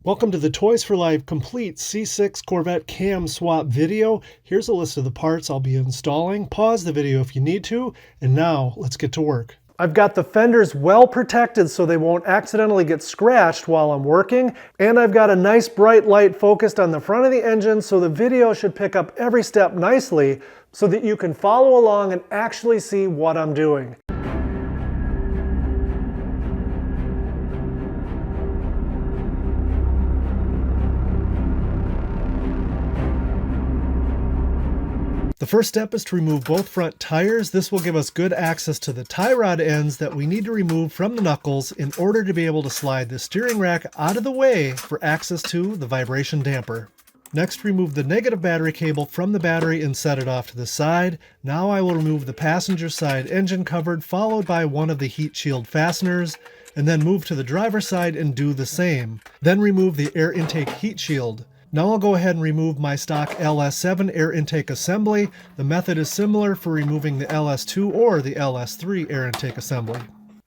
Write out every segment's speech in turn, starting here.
Welcome to the Toys for Life complete C6 Corvette cam swap video. Here's a list of the parts I'll be installing. Pause the video if you need to, and now let's get to work. I've got the fenders well protected so they won't accidentally get scratched while I'm working, and I've got a nice bright light focused on the front of the engine so the video should pick up every step nicely so that you can follow along and actually see what I'm doing. The first step is to remove both front tires. This will give us good access to the tie rod ends that we need to remove from the knuckles in order to be able to slide the steering rack out of the way for access to the vibration damper. Next, remove the negative battery cable from the battery and set it off to the side. Now I will remove the passenger side engine cover, followed by one of the heat shield fasteners, and then move to the driver's side and do the same. Then remove the air intake heat shield. Now I'll go ahead and remove my stock LS7 air intake assembly. The method is similar for removing the LS2 or the LS3 air intake assembly.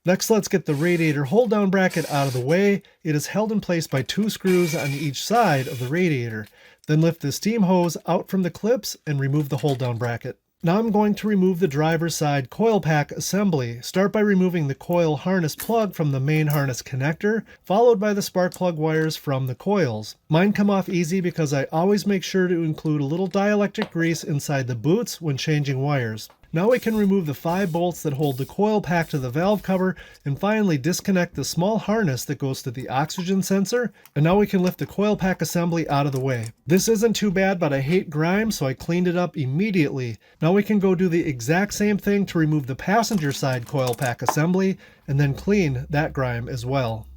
Next, let's get the radiator hold down bracket out of the way. It is held in place by 2 screws on each side of the radiator. Then lift the steam hose out from the clips and remove the hold down bracket. Now I'm going to remove the driver's side coil pack assembly. Start by removing the coil harness plug from the main harness connector, followed by the spark plug wires from the coils. Mine come off easy because I always make sure to include a little dielectric grease inside the boots when changing wires. Now we can remove the 5 bolts that hold the coil pack to the valve cover, and finally disconnect the small harness that goes to the oxygen sensor, and now we can lift the coil pack assembly out of the way. This isn't too bad, but I hate grime, so I cleaned it up immediately. Now we can go do the exact same thing to remove the passenger side coil pack assembly, and then clean that grime as well.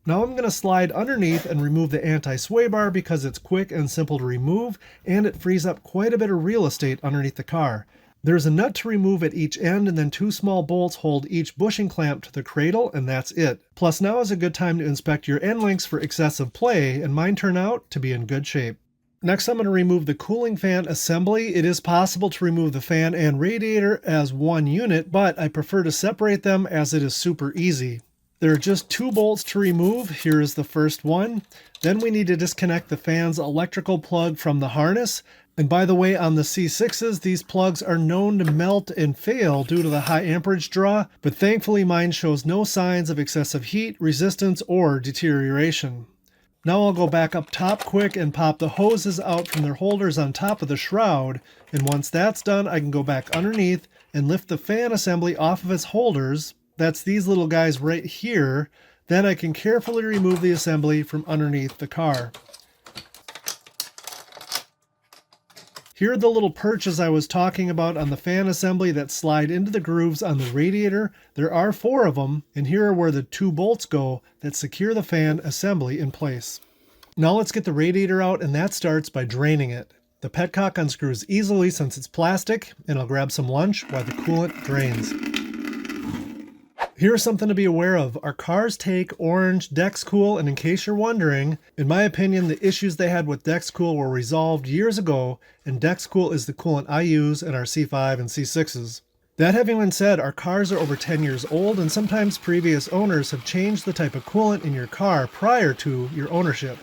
Now I'm going to slide underneath and remove the anti-sway bar because it's quick and simple to remove, and it frees up quite a bit of real estate underneath the car. There's a nut to remove at each end, and then 2 small bolts hold each bushing clamp to the cradle, and that's it. Plus, now is a good time to inspect your end links for excessive play, and mine turn out to be in good shape. Next, I'm going to remove the cooling fan assembly. It is possible to remove the fan and radiator as one unit, but I prefer to separate them as it is super easy. There are just 2 bolts to remove. Here is the first one. Then we need to disconnect the fan's electrical plug from the harness. And by the way, on the C6s, these plugs are known to melt and fail due to the high amperage draw, but thankfully mine shows no signs of excessive heat, resistance, or deterioration. Now I'll go back up top quick and pop the hoses out from their holders on top of the shroud, and once that's done, I can go back underneath and lift the fan assembly off of its holders. That's these little guys right here. Then I can carefully remove the assembly from underneath the car. Here are the little perches I was talking about on the fan assembly that slide into the grooves on the radiator. There are 4 of them, and here are where the 2 bolts go that secure the fan assembly in place. Now let's get the radiator out, and that starts by draining it. The petcock unscrews easily since it's plastic, and I'll grab some lunch while the coolant drains. Here's something to be aware of. Our cars take orange Dexcool, and in case you're wondering, in my opinion, the issues they had with Dexcool were resolved years ago, and Dexcool is the coolant I use in our C5 and C6s. That having been said, our cars are over 10 years old, and sometimes previous owners have changed the type of coolant in your car prior to your ownership.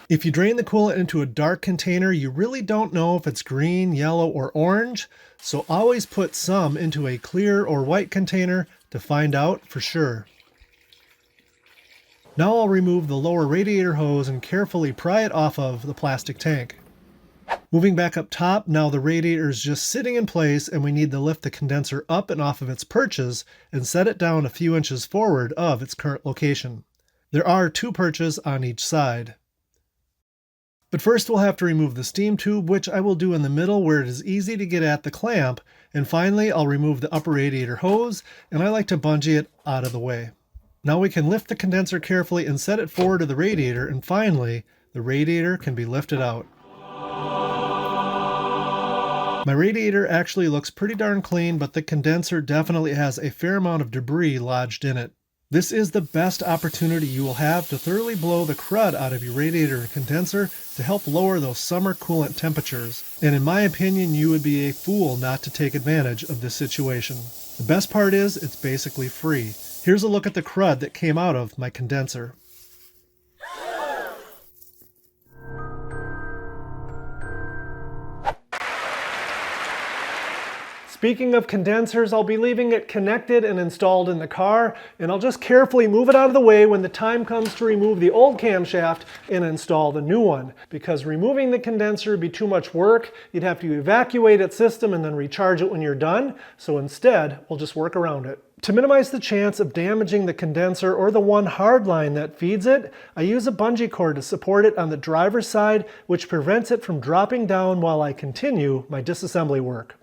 If you drain the coolant into a dark container, you really don't know if it's green, yellow, or orange, so always put some into a clear or white container to find out for sure. Now I'll remove the lower radiator hose and carefully pry it off of the plastic tank. Moving back up top, now the radiator is just sitting in place, and we need to lift the condenser up and off of its perches and set it down a few inches forward of its current location. There are 2 perches on each side. But first we'll have to remove the steam tube, which I will do in the middle where it is easy to get at the clamp, and finally I'll remove the upper radiator hose, and I like to bungee it out of the way. Now we can lift the condenser carefully and set it forward to the radiator, and finally the radiator can be lifted out. My radiator actually looks pretty darn clean, but the condenser definitely has a fair amount of debris lodged in it. This is the best opportunity you will have to thoroughly blow the crud out of your radiator and condenser to help lower those summer coolant temperatures. And in my opinion, you would be a fool not to take advantage of this situation. The best part is it's basically free. Here's a look at the crud that came out of my condenser. Speaking of condensers, I'll be leaving it connected and installed in the car, and I'll just carefully move it out of the way when the time comes to remove the old camshaft and install the new one. Because removing the condenser would be too much work. You'd have to evacuate its system and then recharge it when you're done. So instead, we'll just work around it. To minimize the chance of damaging the condenser or the one hard line that feeds it, I use a bungee cord to support it on the driver's side, which prevents it from dropping down while I continue my disassembly work.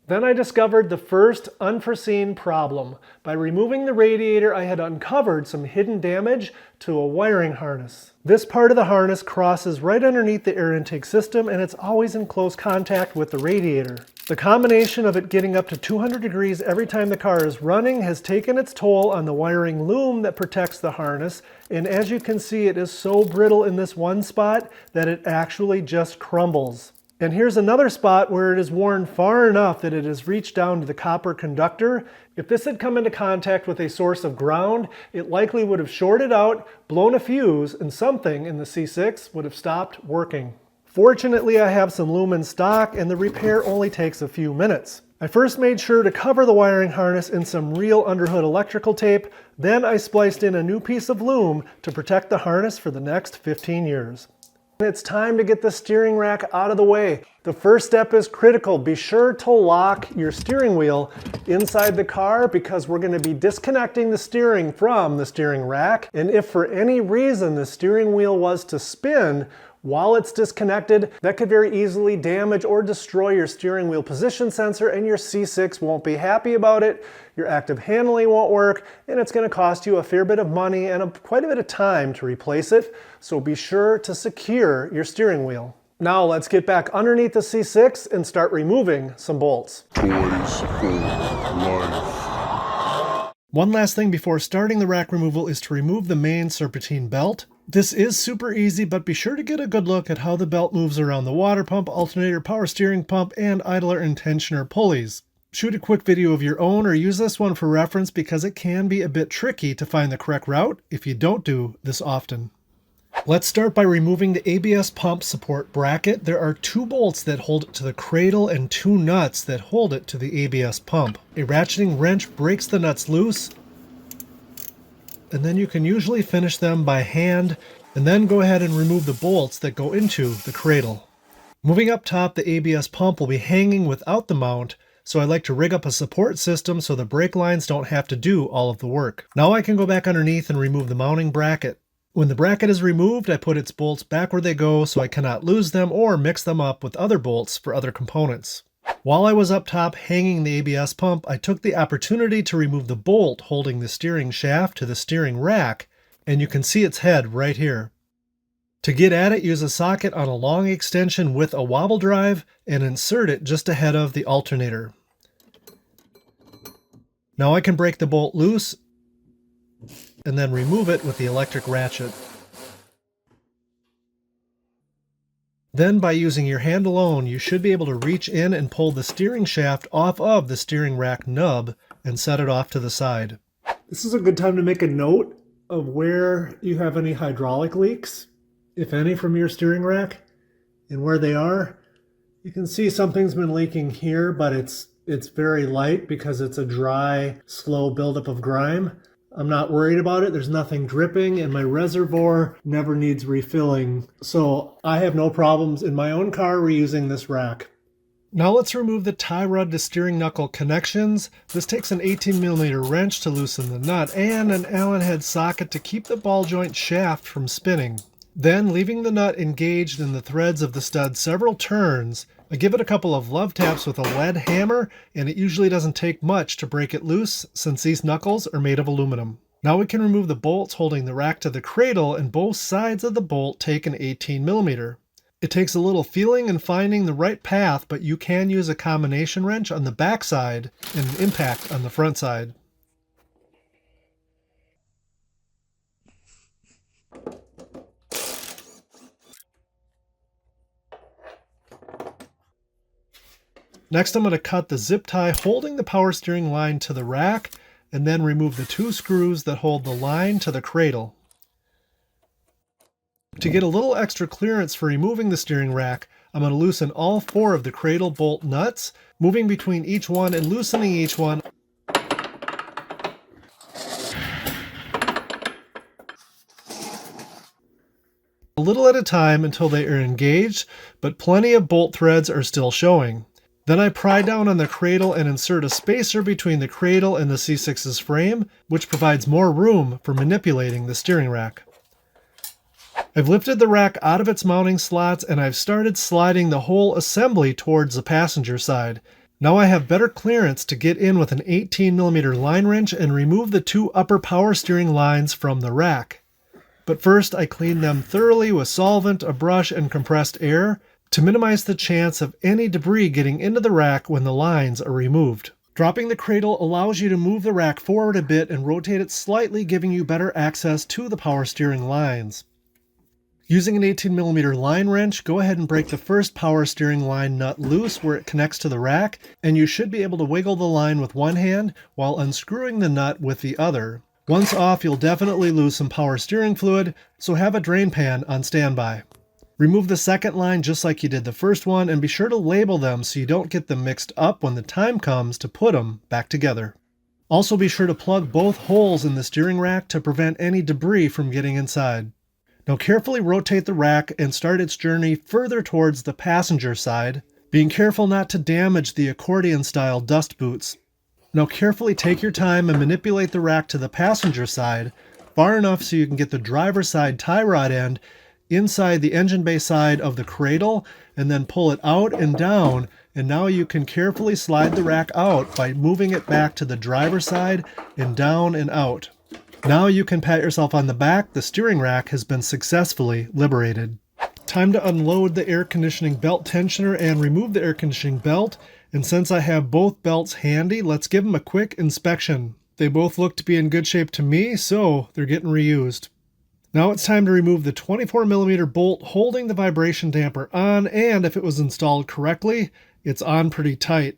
Then I discovered the first unforeseen problem. By removing the radiator, I had uncovered some hidden damage to a wiring harness. This part of the harness crosses right underneath the air intake system, and it's always in close contact with the radiator. The combination of it getting up to 200 degrees every time the car is running has taken its toll on the wiring loom that protects the harness, and as you can see, it is so brittle in this one spot that it actually just crumbles. And here's another spot where it is worn far enough that it has reached down to the copper conductor. If this had come into contact with a source of ground, it likely would have shorted out, blown a fuse, and something in the C6 would have stopped working. Fortunately, I have some loom in stock, and the repair only takes a few minutes. I first made sure to cover the wiring harness in some real underhood electrical tape, then I spliced in a new piece of loom to protect the harness for the next 15 years. It's time to get the steering rack out of the way. The first step is critical. Be sure to lock your steering wheel inside the car because we're going to be disconnecting the steering from the steering rack. And if for any reason the steering wheel was to spin while it's disconnected, that could very easily damage or destroy your steering wheel position sensor, and your C6 won't be happy about it. Your active handling won't work, and it's going to cost you a fair bit of money and quite a bit of time to replace it. So be sure to secure your steering wheel. Now let's get back underneath the C6 and start removing some bolts. Toys for life. One last thing before starting the rack removal is to remove the main serpentine belt. This is super easy, but be sure to get a good look at how the belt moves around the water pump, alternator, power steering pump, and idler and tensioner pulleys. Shoot a quick video of your own or use this one for reference because it can be a bit tricky to find the correct route if you don't do this often. Let's start by removing the ABS pump support bracket. There are 2 bolts that hold it to the cradle and 2 nuts that hold it to the ABS pump. A ratcheting wrench breaks the nuts loose, and then you can usually finish them by hand, and then go ahead and remove the bolts that go into the cradle. Moving up top, the ABS pump will be hanging without the mount, so I like to rig up a support system so the brake lines don't have to do all of the work. Now I can go back underneath and remove the mounting bracket. When the bracket is removed, I put its bolts back where they go so I cannot lose them or mix them up with other bolts for other components. While I was up top hanging the ABS pump, I took the opportunity to remove the bolt holding the steering shaft to the steering rack, and you can see its head right here. To get at it, use a socket on a long extension with a wobble drive and insert it just ahead of the alternator. Now I can break the bolt loose and then remove it with the electric ratchet. Then by using your hand alone, you should be able to reach in and pull the steering shaft off of the steering rack nub and set it off to the side. This is a good time to make a note of where you have any hydraulic leaks, if any, from your steering rack, and where they are. You can see something's been leaking here, but it's very light because it's a dry, slow buildup of grime. I'm not worried about it. There's nothing dripping, and my reservoir never needs refilling. So I have no problems in my own car reusing this rack. Now let's remove the tie rod to steering knuckle connections. This takes an 18mm wrench to loosen the nut and an Allen head socket to keep the ball joint shaft from spinning. Then, leaving the nut engaged in the threads of the stud several turns, I give it a couple of love taps with a lead hammer, and it usually doesn't take much to break it loose since these knuckles are made of aluminum. Now we can remove the bolts holding the rack to the cradle, and both sides of the bolt take an 18mm. It takes a little feeling and finding the right path, but you can use a combination wrench on the back side and an impact on the front side. Next, I'm going to cut the zip tie holding the power steering line to the rack, and then remove the 2 screws that hold the line to the cradle. To get a little extra clearance for removing the steering rack, I'm going to loosen all 4 of the cradle bolt nuts, moving between each one and loosening each one. A little at a time until they are engaged, but plenty of bolt threads are still showing. Then I pry down on the cradle and insert a spacer between the cradle and the C6's frame, which provides more room for manipulating the steering rack. I've lifted the rack out of its mounting slots and I've started sliding the whole assembly towards the passenger side. Now I have better clearance to get in with an 18mm line wrench and remove the 2 upper power steering lines from the rack. But first I clean them thoroughly with solvent, a brush, and compressed air to minimize the chance of any debris getting into the rack when the lines are removed. Dropping the cradle allows you to move the rack forward a bit and rotate it slightly, giving you better access to the power steering lines. Using an 18mm line wrench, go ahead and break the first power steering line nut loose where it connects to the rack, and you should be able to wiggle the line with one hand while unscrewing the nut with the other. Once off, you'll definitely lose some power steering fluid, so have a drain pan on standby. Remove the second line just like you did the first one, and be sure to label them so you don't get them mixed up when the time comes to put them back together. Also be sure to plug both holes in the steering rack to prevent any debris from getting inside. Now carefully rotate the rack and start its journey further towards the passenger side, being careful not to damage the accordion-style dust boots. Now carefully take your time and manipulate the rack to the passenger side, far enough so you can get the driver's side tie rod end inside the engine bay side of the cradle, and then pull it out and down, and now you can carefully slide the rack out by moving it back to the driver's side and down and out. Now you can pat yourself on the back. The steering rack has been successfully liberated. Time to unload the air conditioning belt tensioner and remove the air conditioning belt. And since I have both belts handy, let's give them a quick inspection. They both look to be in good shape to me, so they're getting reused. Now it's time to remove the 24mm bolt holding the vibration damper on, and if it was installed correctly, it's on pretty tight.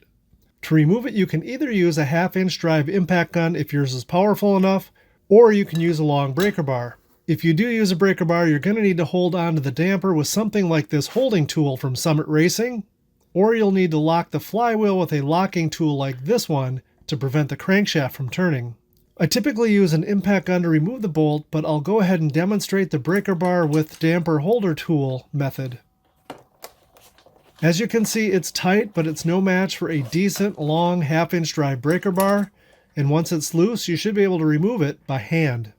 To remove it, you can either use a 1/2-inch drive impact gun if yours is powerful enough, or you can use a long breaker bar. If you do use a breaker bar, you're going to need to hold on to the damper with something like this holding tool from Summit Racing, or you'll need to lock the flywheel with a locking tool like this one to prevent the crankshaft from turning. I typically use an impact gun to remove the bolt, but I'll go ahead and demonstrate the breaker bar with damper holder tool method. As you can see, it's tight, but it's no match for a decent long 1/2-inch drive breaker bar, and once it's loose, you should be able to remove it by hand.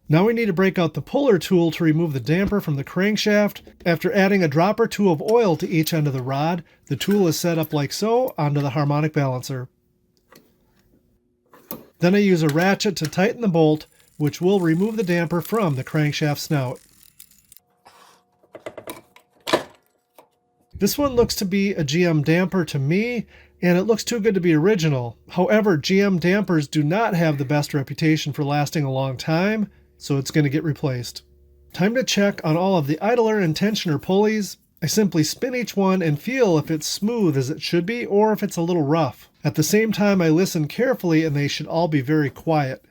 Now we need to break out the puller tool to remove the damper from the crankshaft. After adding a drop or two of oil to each end of the rod, the tool is set up like so onto the harmonic balancer. Then I use a ratchet to tighten the bolt, which will remove the damper from the crankshaft snout. This one looks to be a GM damper to me, and it looks too good to be original. However, GM dampers do not have the best reputation for lasting a long time, so it's going to get replaced. Time to check on all of the idler and tensioner pulleys. I simply spin each one and feel if it's smooth as it should be or if it's a little rough. At the same time, I listen carefully and they should all be very quiet.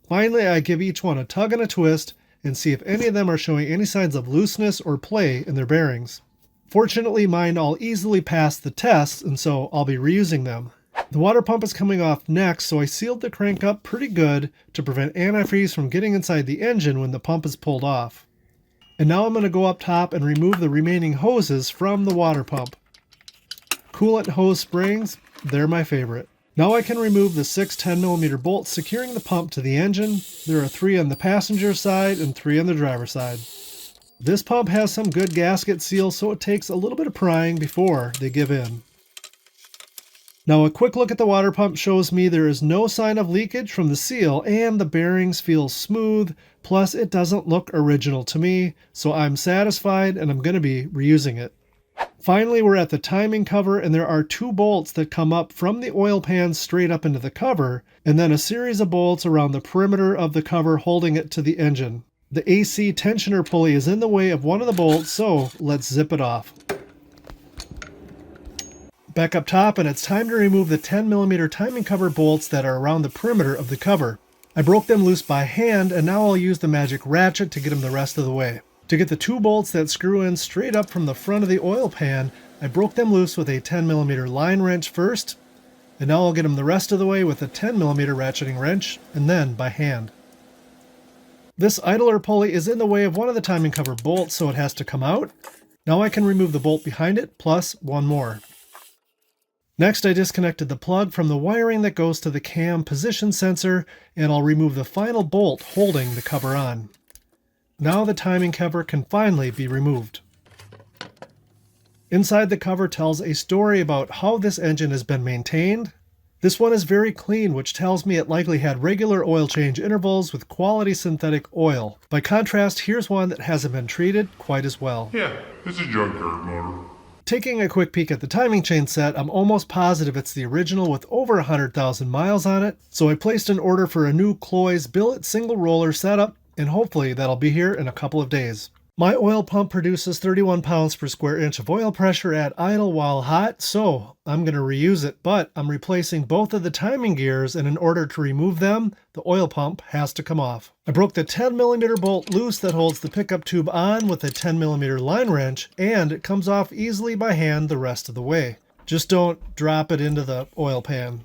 Finally, I give each one a tug and a twist and see if any of them are showing any signs of looseness or play in their bearings. Fortunately, mine all easily passed the test, and so I'll be reusing them. The water pump is coming off next, so I sealed the crank up pretty good to prevent antifreeze from getting inside the engine when the pump is pulled off. And now I'm going to go up top and remove the remaining hoses from the water pump. Coolant hose springs, they're my favorite. Now I can remove the 6 10mm bolts securing the pump to the engine. There are 3 on the passenger side and 3 on the driver's side. This pump has some good gasket seals, so it takes a little bit of prying before they give in. Now a quick look at the water pump shows me there is no sign of leakage from the seal and the bearings feel smooth, plus it doesn't look original to me, so I'm satisfied and I'm going to be reusing it. Finally, we're at the timing cover, and there are 2 bolts that come up from the oil pan straight up into the cover, and then a series of bolts around the perimeter of the cover holding it to the engine. The AC tensioner pulley is in the way of one of the bolts, so let's zip it off. Back up top, and it's time to remove the 10mm timing cover bolts that are around the perimeter of the cover. I broke them loose by hand, and now I'll use the magic ratchet to get them the rest of the way. To get the 2 bolts that screw in straight up from the front of the oil pan, I broke them loose with a 10mm line wrench first, and now I'll get them the rest of the way with a 10mm ratcheting wrench, and then by hand. This idler pulley is in the way of one of the timing cover bolts, so it has to come out. Now I can remove the bolt behind it, plus one more. Next, I disconnected the plug from the wiring that goes to the cam position sensor, and I'll remove the final bolt holding the cover on. Now the timing cover can finally be removed. Inside the cover tells a story about how this engine has been maintained. This one is very clean, which tells me it likely had regular oil change intervals with quality synthetic oil. By contrast, here's one that hasn't been treated quite as well. Yeah, it's a junkyard motor. Taking a quick peek at the timing chain set, I'm almost positive it's the original with over 100,000 miles on it, so I placed an order for a new Cloy's billet single roller setup, and hopefully that'll be here in a couple of days. My oil pump produces 31 pounds per square inch of oil pressure at idle while hot, so I'm going to reuse it, but I'm replacing both of the timing gears, and in order to remove them, the oil pump has to come off. I broke the 10mm bolt loose that holds the pickup tube on with a 10mm line wrench, and it comes off easily by hand the rest of the way. Just don't drop it into the oil pan.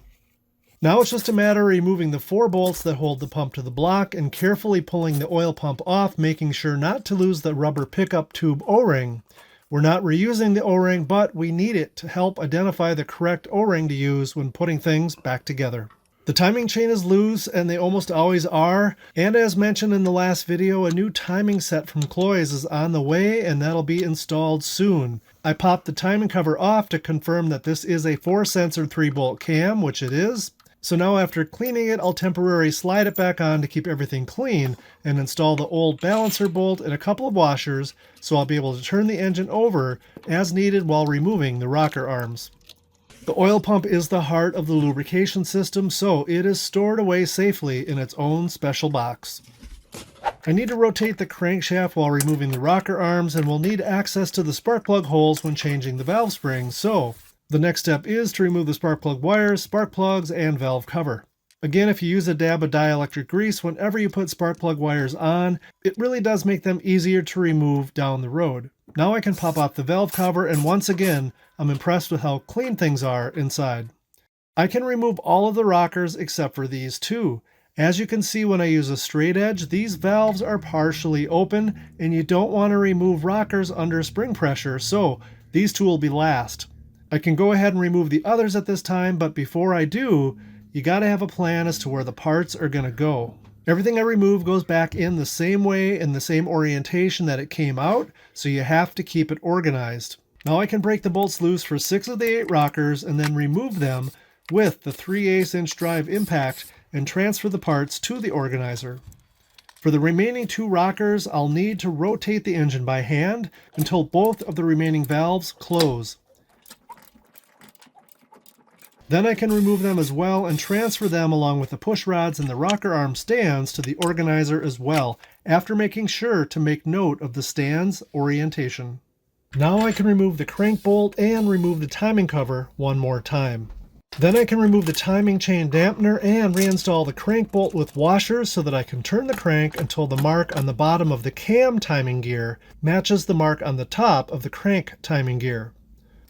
Now it's just a matter of removing the 4 bolts that hold the pump to the block and carefully pulling the oil pump off, making sure not to lose the rubber pickup tube O-ring. We're not reusing the O-ring, but we need it to help identify the correct O-ring to use when putting things back together. The timing chain is loose, and they almost always are, and as mentioned in the last video, a new timing set from Cloy's is on the way, and that'll be installed soon. I popped the timing cover off to confirm that this is a 4-sensor 3-bolt cam, which it is. So now after cleaning it, I'll temporarily slide it back on to keep everything clean and install the old balancer bolt and a couple of washers, so I'll be able to turn the engine over as needed while removing the rocker arms. The oil pump is the heart of the lubrication system, so it is stored away safely in its own special box. I need to rotate the crankshaft while removing the rocker arms, and will need access to the spark plug holes when changing the valve springs, so the next step is to remove the spark plug wires, spark plugs, and valve cover. Again, if you use a dab of dielectric grease whenever you put spark plug wires on, it really does make them easier to remove down the road. Now I can pop off the valve cover, and once again, I'm impressed with how clean things are inside. I can remove all of the rockers except for these 2. As you can see, when I use a straight edge, these valves are partially open, and you don't want to remove rockers under spring pressure, so these 2 will be last. I can go ahead and remove the others at this time, but before I do, you gotta have a plan as to where the parts are gonna go. Everything I remove goes back in the same way, in the same orientation that it came out, so you have to keep it organized. Now I can break the bolts loose for 6 of the 8 rockers and then remove them with the 3/8" drive impact and transfer the parts to the organizer. For the remaining 2 rockers, I'll need to rotate the engine by hand until both of the remaining valves close. Then I can remove them as well and transfer them along with the push rods and the rocker arm stands to the organizer as well, after making sure to make note of the stand's orientation. Now I can remove the crank bolt and remove the timing cover one more time. Then I can remove the timing chain dampener and reinstall the crank bolt with washers so that I can turn the crank until the mark on the bottom of the cam timing gear matches the mark on the top of the crank timing gear.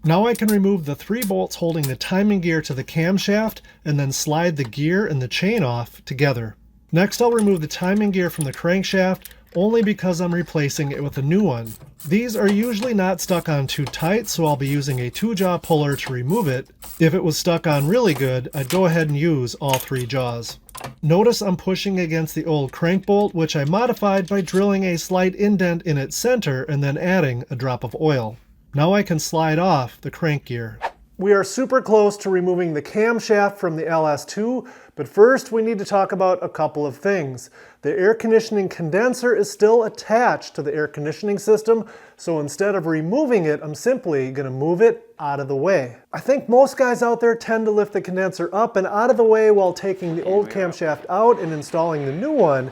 Now I can remove the 3 bolts holding the timing gear to the camshaft and then slide the gear and the chain off together. Next, I'll remove the timing gear from the crankshaft only because I'm replacing it with a new one. These are usually not stuck on too tight, so I'll be using a 2-jaw puller to remove it. If it was stuck on really good, I'd go ahead and use all 3 jaws. Notice I'm pushing against the old crank bolt, which I modified by drilling a slight indent in its center and then adding a drop of oil. Now I can slide off the crank gear. We are super close to removing the camshaft from the LS2, but first we need to talk about a couple of things. The air conditioning condenser is still attached to the air conditioning system, so instead of removing it, I'm simply going to move it out of the way. I think most guys out there tend to lift the condenser up and out of the way while taking the old camshaft out and installing the new one.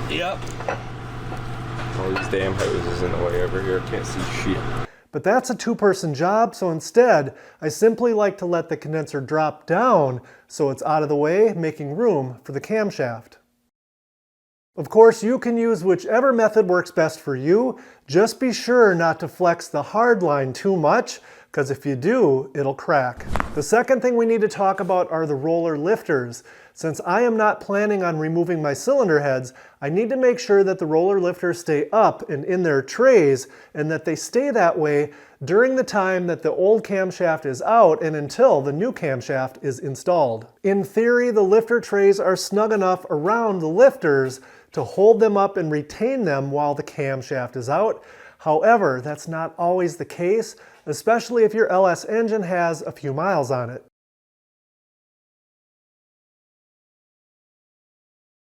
Yep. All these damn hoses in the way over here, can't see shit. But that's a 2-person job, so instead, I simply like to let the condenser drop down so it's out of the way, making room for the camshaft. Of course, you can use whichever method works best for you. Just be sure not to flex the hard line too much, because if you do, it'll crack. The second thing we need to talk about are the roller lifters. Since I am not planning on removing my cylinder heads, I need to make sure that the roller lifters stay up and in their trays, and that they stay that way during the time that the old camshaft is out and until the new camshaft is installed. In theory, the lifter trays are snug enough around the lifters to hold them up and retain them while the camshaft is out. However, that's not always the case, especially if your LS engine has a few miles on it.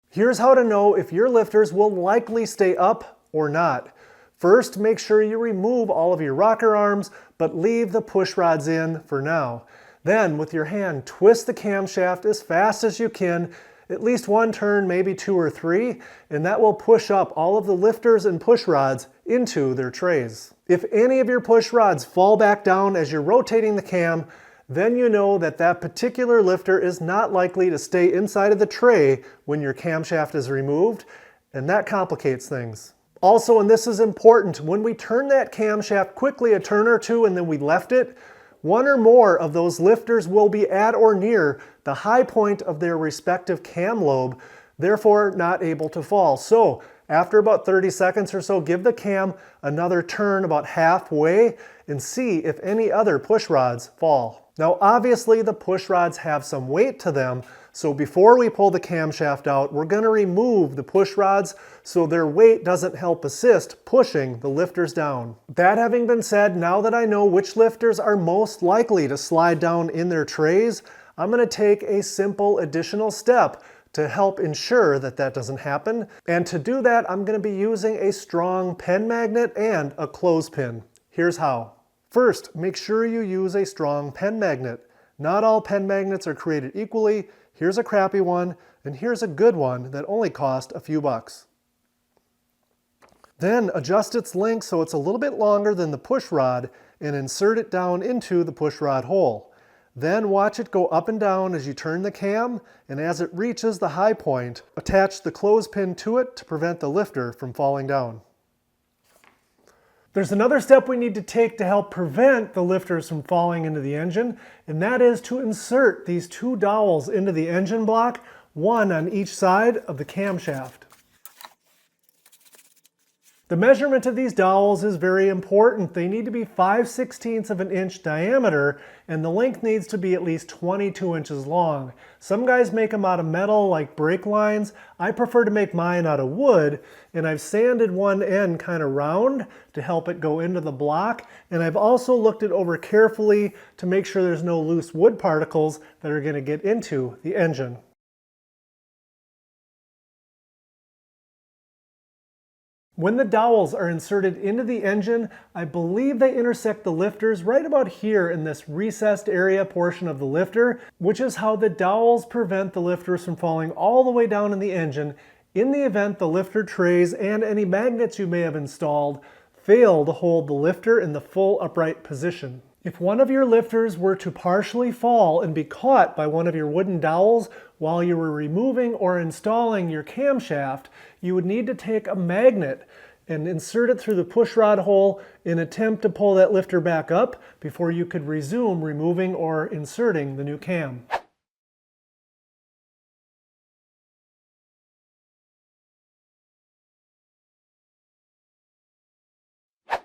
Here's how to know if your lifters will likely stay up or not. First, make sure you remove all of your rocker arms, but leave the push rods in for now. Then, with your hand, twist the camshaft as fast as you can, at least one turn, maybe 2 or 3, and that will push up all of the lifters and push rods into their trays. If any of your push rods fall back down as you're rotating the cam, then you know that that particular lifter is not likely to stay inside of the tray when your camshaft is removed, and that complicates things. Also, and this is important, when we turn that camshaft quickly a turn or two and then we left it, one or more of those lifters will be at or near the high point of their respective cam lobe, therefore not able to fall. So after about 30 seconds or so, give the cam another turn about halfway and see if any other push rods fall. Now obviously the push rods have some weight to them, so before we pull the camshaft out, we're going to remove the push rods so their weight doesn't help assist pushing the lifters down. That having been said, now that I know which lifters are most likely to slide down in their trays, I'm going to take a simple additional step to help ensure that that doesn't happen. And to do that, I'm going to be using a strong pen magnet and a clothespin. Here's how. First, make sure you use a strong pen magnet. Not all pen magnets are created equally. Here's a crappy one, and here's a good one that only cost a few bucks. Then adjust its length so it's a little bit longer than the push rod and insert it down into the push rod hole. Then watch it go up and down as you turn the cam, and as it reaches the high point, attach the clothespin to it to prevent the lifter from falling down. There's another step we need to take to help prevent the lifters from falling into the engine, and that is to insert these 2 dowels into the engine block, one on each side of the camshaft. The measurement of these dowels is very important. They need to be 5/16 of an inch diameter, and the length needs to be at least 22 inches long. Some guys make them out of metal like brake lines. I prefer to make mine out of wood, and I've sanded one end kind of round to help it go into the block, and I've also looked it over carefully to make sure there's no loose wood particles that are going to get into the engine. When the dowels are inserted into the engine, I believe they intersect the lifters right about here in this recessed area portion of the lifter, which is how the dowels prevent the lifters from falling all the way down in the engine in the event the lifter trays and any magnets you may have installed fail to hold the lifter in the full upright position. If one of your lifters were to partially fall and be caught by one of your wooden dowels while you were removing or installing your camshaft, you would need to take a magnet and insert it through the pushrod hole and attempt to pull that lifter back up before you could resume removing or inserting the new cam.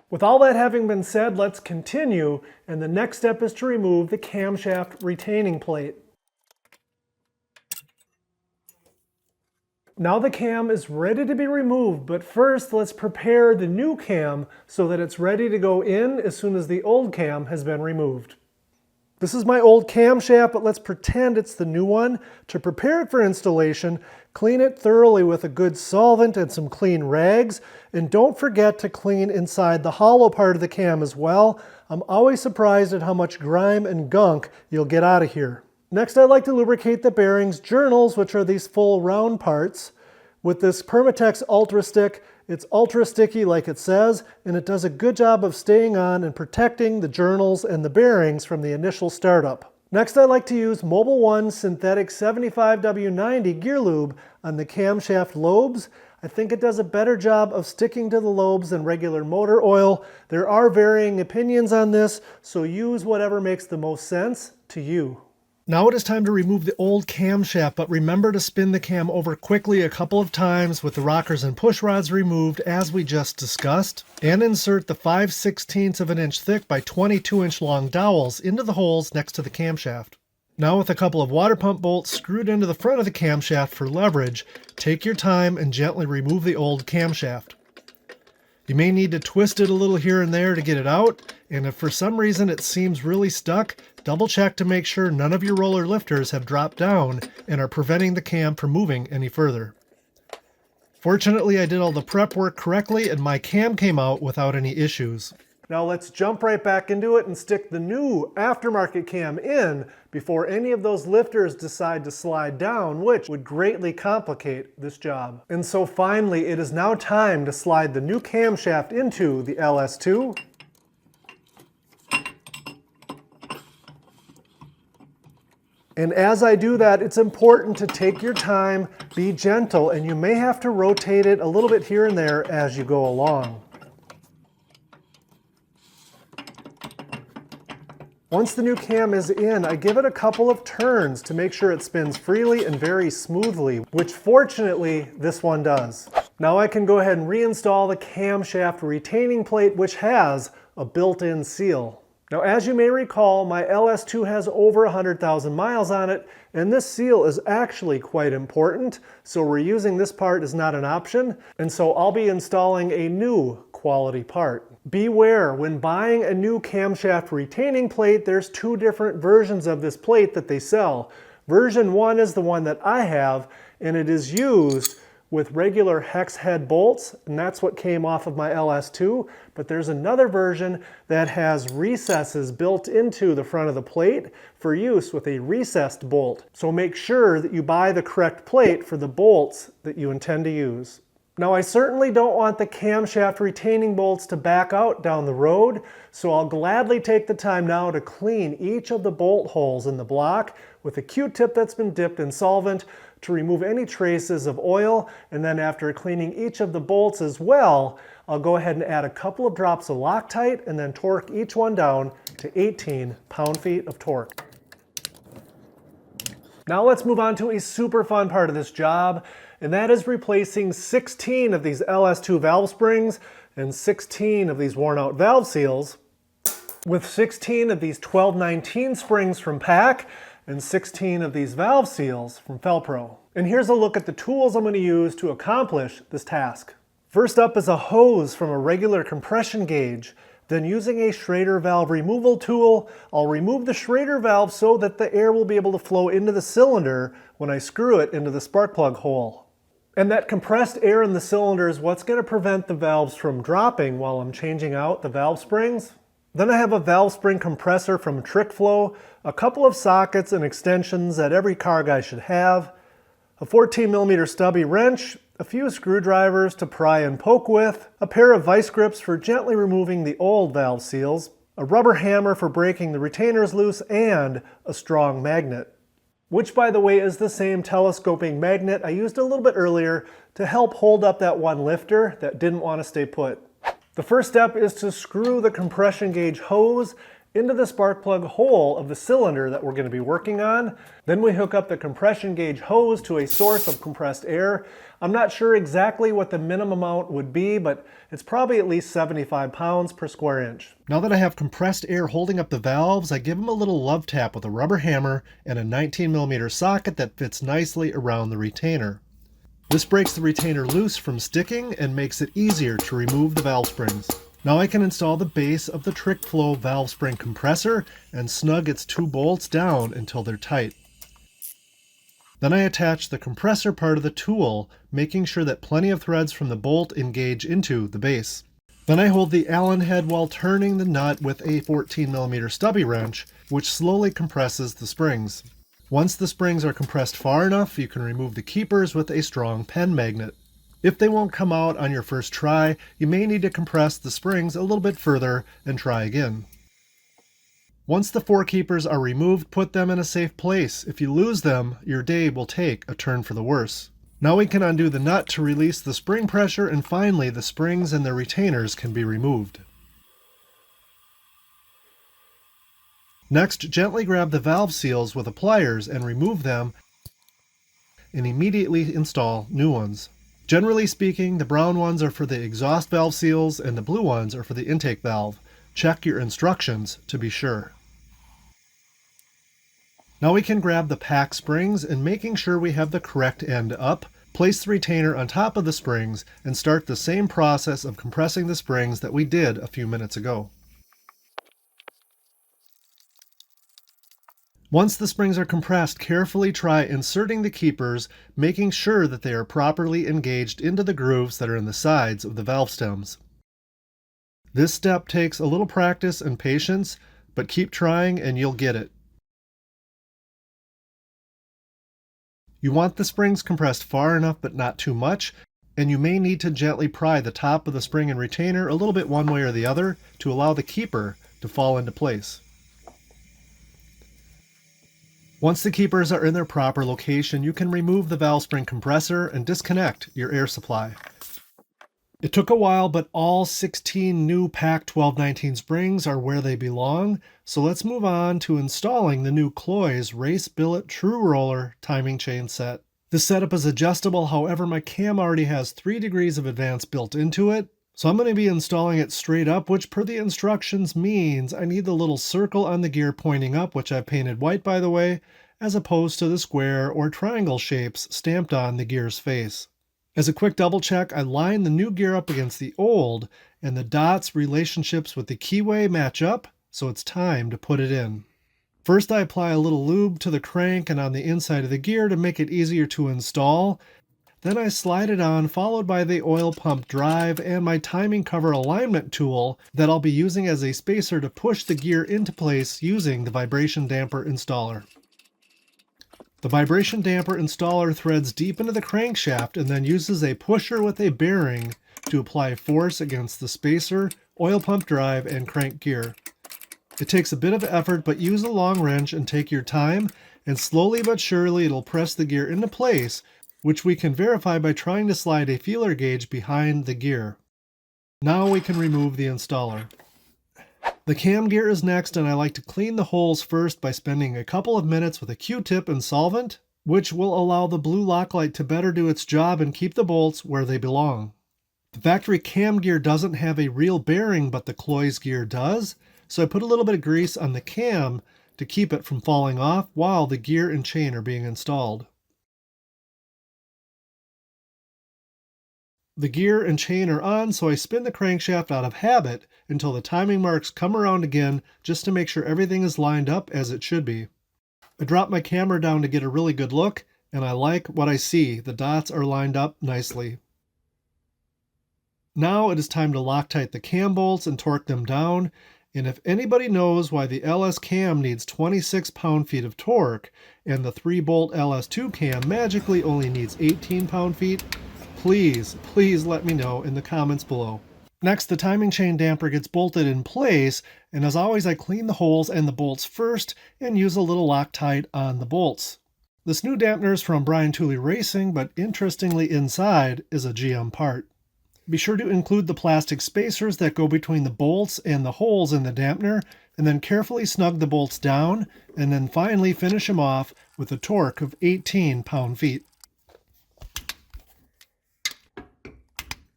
With all that having been said, let's continue, and the next step is to remove the camshaft retaining plate. Now the cam is ready to be removed, but first let's prepare the new cam so that it's ready to go in as soon as the old cam has been removed. This is my old camshaft, but let's pretend it's the new one. To prepare it for installation, clean it thoroughly with a good solvent and some clean rags, and don't forget to clean inside the hollow part of the cam as well. I'm always surprised at how much grime and gunk you'll get out of here. Next, I like to lubricate the bearings journals, which are these full round parts, with this Permatex Ultra Stick. It's ultra sticky like it says, and it does a good job of staying on and protecting the journals and the bearings from the initial startup. Next, I like to use Mobil 1 synthetic 75W90 gear lube on the camshaft lobes. I think it does a better job of sticking to the lobes than regular motor oil. There are varying opinions on this, so use whatever makes the most sense to you. Now it is time to remove the old camshaft, but remember to spin the cam over quickly a couple of times with the rockers and push rods removed as we just discussed, and insert the 5/16 of an inch thick by 22 inch long dowels into the holes next to the camshaft. Now with a couple of water pump bolts screwed into the front of the camshaft for leverage, take your time and gently remove the old camshaft. You may need to twist it a little here and there to get it out, and if for some reason it seems really stuck, double check to make sure none of your roller lifters have dropped down and are preventing the cam from moving any further. Fortunately, I did all the prep work correctly and my cam came out without any issues. Now let's jump right back into it and stick the new aftermarket cam in before any of those lifters decide to slide down, which would greatly complicate this job. And so finally, it is now time to slide the new camshaft into the LS2. And as I do that, it's important to take your time, be gentle, and you may have to rotate it a little bit here and there as you go along. Once the new cam is in, I give it a couple of turns to make sure it spins freely and very smoothly, which fortunately this one does. Now I can go ahead and reinstall the camshaft retaining plate, which has a built-in seal. Now as you may recall, my LS2 has over 100,000 miles on it, and this seal is actually quite important, so reusing this part is not an option, and so I'll be installing a new quality part. Beware, when buying a new camshaft retaining plate, there's two different versions of this plate that they sell. Version 1 is the one that I have, and it is used with regular hex head bolts, and that's what came off of my LS2, but there's another version that has recesses built into the front of the plate for use with a recessed bolt. So make sure that you buy the correct plate for the bolts that you intend to use. Now I certainly don't want the camshaft retaining bolts to back out down the road, so I'll gladly take the time now to clean each of the bolt holes in the block with a Q-tip that's been dipped in solvent to remove any traces of oil, and then after cleaning each of the bolts as well, I'll go ahead and add a couple of drops of Loctite and then torque each one down to 18 pound-feet of torque. Now let's move on to a super fun part of this job, and that is replacing 16 of these LS2 valve springs and 16 of these worn out valve seals with 16 of these 1219 springs from PAC and 16 of these valve seals from Felpro. And here's a look at the tools I'm going to use to accomplish this task. First up is a hose from a regular compression gauge. Then using a Schrader valve removal tool, I'll remove the Schrader valve so that the air will be able to flow into the cylinder when I screw it into the spark plug hole. And that compressed air in the cylinder is what's going to prevent the valves from dropping while I'm changing out the valve springs. Then I have a valve spring compressor from TrickFlow, a couple of sockets and extensions that every car guy should have, a 14mm stubby wrench, a few screwdrivers to pry and poke with, a pair of vice grips for gently removing the old valve seals, a rubber hammer for breaking the retainers loose, and a strong magnet. Which, by the way, is the same telescoping magnet I used a little bit earlier to help hold up that one lifter that didn't want to stay put. The first step is to screw the compression gauge hose into the spark plug hole of the cylinder that we're going to be working on. Then we hook up the compression gauge hose to a source of compressed air. I'm not sure exactly what the minimum amount would be, but it's probably at least 75 pounds per square inch. Now that I have compressed air holding up the valves, I give them a little love tap with a rubber hammer and a 19mm socket that fits nicely around the retainer. This breaks the retainer loose from sticking and makes it easier to remove the valve springs. Now I can install the base of the TrickFlow valve spring compressor and snug its two bolts down until they're tight. Then I attach the compressor part of the tool, making sure that plenty of threads from the bolt engage into the base. Then I hold the Allen head while turning the nut with a 14mm stubby wrench, which slowly compresses the springs. Once the springs are compressed far enough, you can remove the keepers with a strong pen magnet. If they won't come out on your first try, you may need to compress the springs a little bit further and try again. Once the four keepers are removed, put them in a safe place. If you lose them, your day will take a turn for the worse. Now we can undo the nut to release the spring pressure, and finally the springs and the retainers can be removed. Next, gently grab the valve seals with the pliers and remove them, and immediately install new ones. Generally speaking, the brown ones are for the exhaust valve seals and the blue ones are for the intake valve. Check your instructions to be sure. Now we can grab the pack springs, and making sure we have the correct end up, place the retainer on top of the springs and start the same process of compressing the springs that we did a few minutes ago. Once the springs are compressed, carefully try inserting the keepers, making sure that they are properly engaged into the grooves that are in the sides of the valve stems. This step takes a little practice and patience, but keep trying and you'll get it. You want the springs compressed far enough but not too much, and you may need to gently pry the top of the spring and retainer a little bit one way or the other to allow the keeper to fall into place. Once the keepers are in their proper location, you can remove the valve spring compressor and disconnect your air supply. It took a while, but all 16 new Pack 1219 springs are where they belong, so let's move on to installing the new Coil's Race Billet True Roller timing chain set. This setup is adjustable, however my cam already has 3 degrees of advance built into it, so I'm going to be installing it straight up, which per the instructions means I need the little circle on the gear pointing up, which I've painted white by the way, as opposed to the square or triangle shapes stamped on the gear's face. As a quick double check, I line the new gear up against the old, and the dots relationships with the keyway match up, so it's time to put it in. First I apply a little lube to the crank and on the inside of the gear to make it easier to install. Then I slide it on, followed by the oil pump drive and my timing cover alignment tool that I'll be using as a spacer to push the gear into place using the vibration damper installer. The vibration damper installer threads deep into the crankshaft and then uses a pusher with a bearing to apply force against the spacer, oil pump drive, and crank gear. It takes a bit of effort, but use a long wrench and take your time, and slowly but surely it'll press the gear into place, which we can verify by trying to slide a feeler gauge behind the gear. Now we can remove the installer. The cam gear is next, and I like to clean the holes first by spending a couple of minutes with a Q-tip and solvent, which will allow the blue lock light to better do its job and keep the bolts where they belong. The factory cam gear doesn't have a real bearing, but the Coil's gear does, so I put a little bit of grease on the cam to keep it from falling off while the gear and chain are being installed. The gear and chain are on, so I spin the crankshaft out of habit until the timing marks come around again, just to make sure everything is lined up as it should be. I drop my camera down to get a really good look, and I like what I see. The dots are lined up nicely. Now it is time to Loctite the cam bolts and torque them down, and if anybody knows why the LS cam needs 26 pound-feet of torque and the 3-bolt LS2 cam magically only needs 18 pound-feet, please let me know in the comments below. Next, the timing chain damper gets bolted in place, and as always I clean the holes and the bolts first and use a little Loctite on the bolts. This new dampener is from Brian Tooley Racing, but interestingly inside is a GM part. Be sure to include the plastic spacers that go between the bolts and the holes in the dampener, and then carefully snug the bolts down, and then finally finish them off with a torque of 18 pound-feet.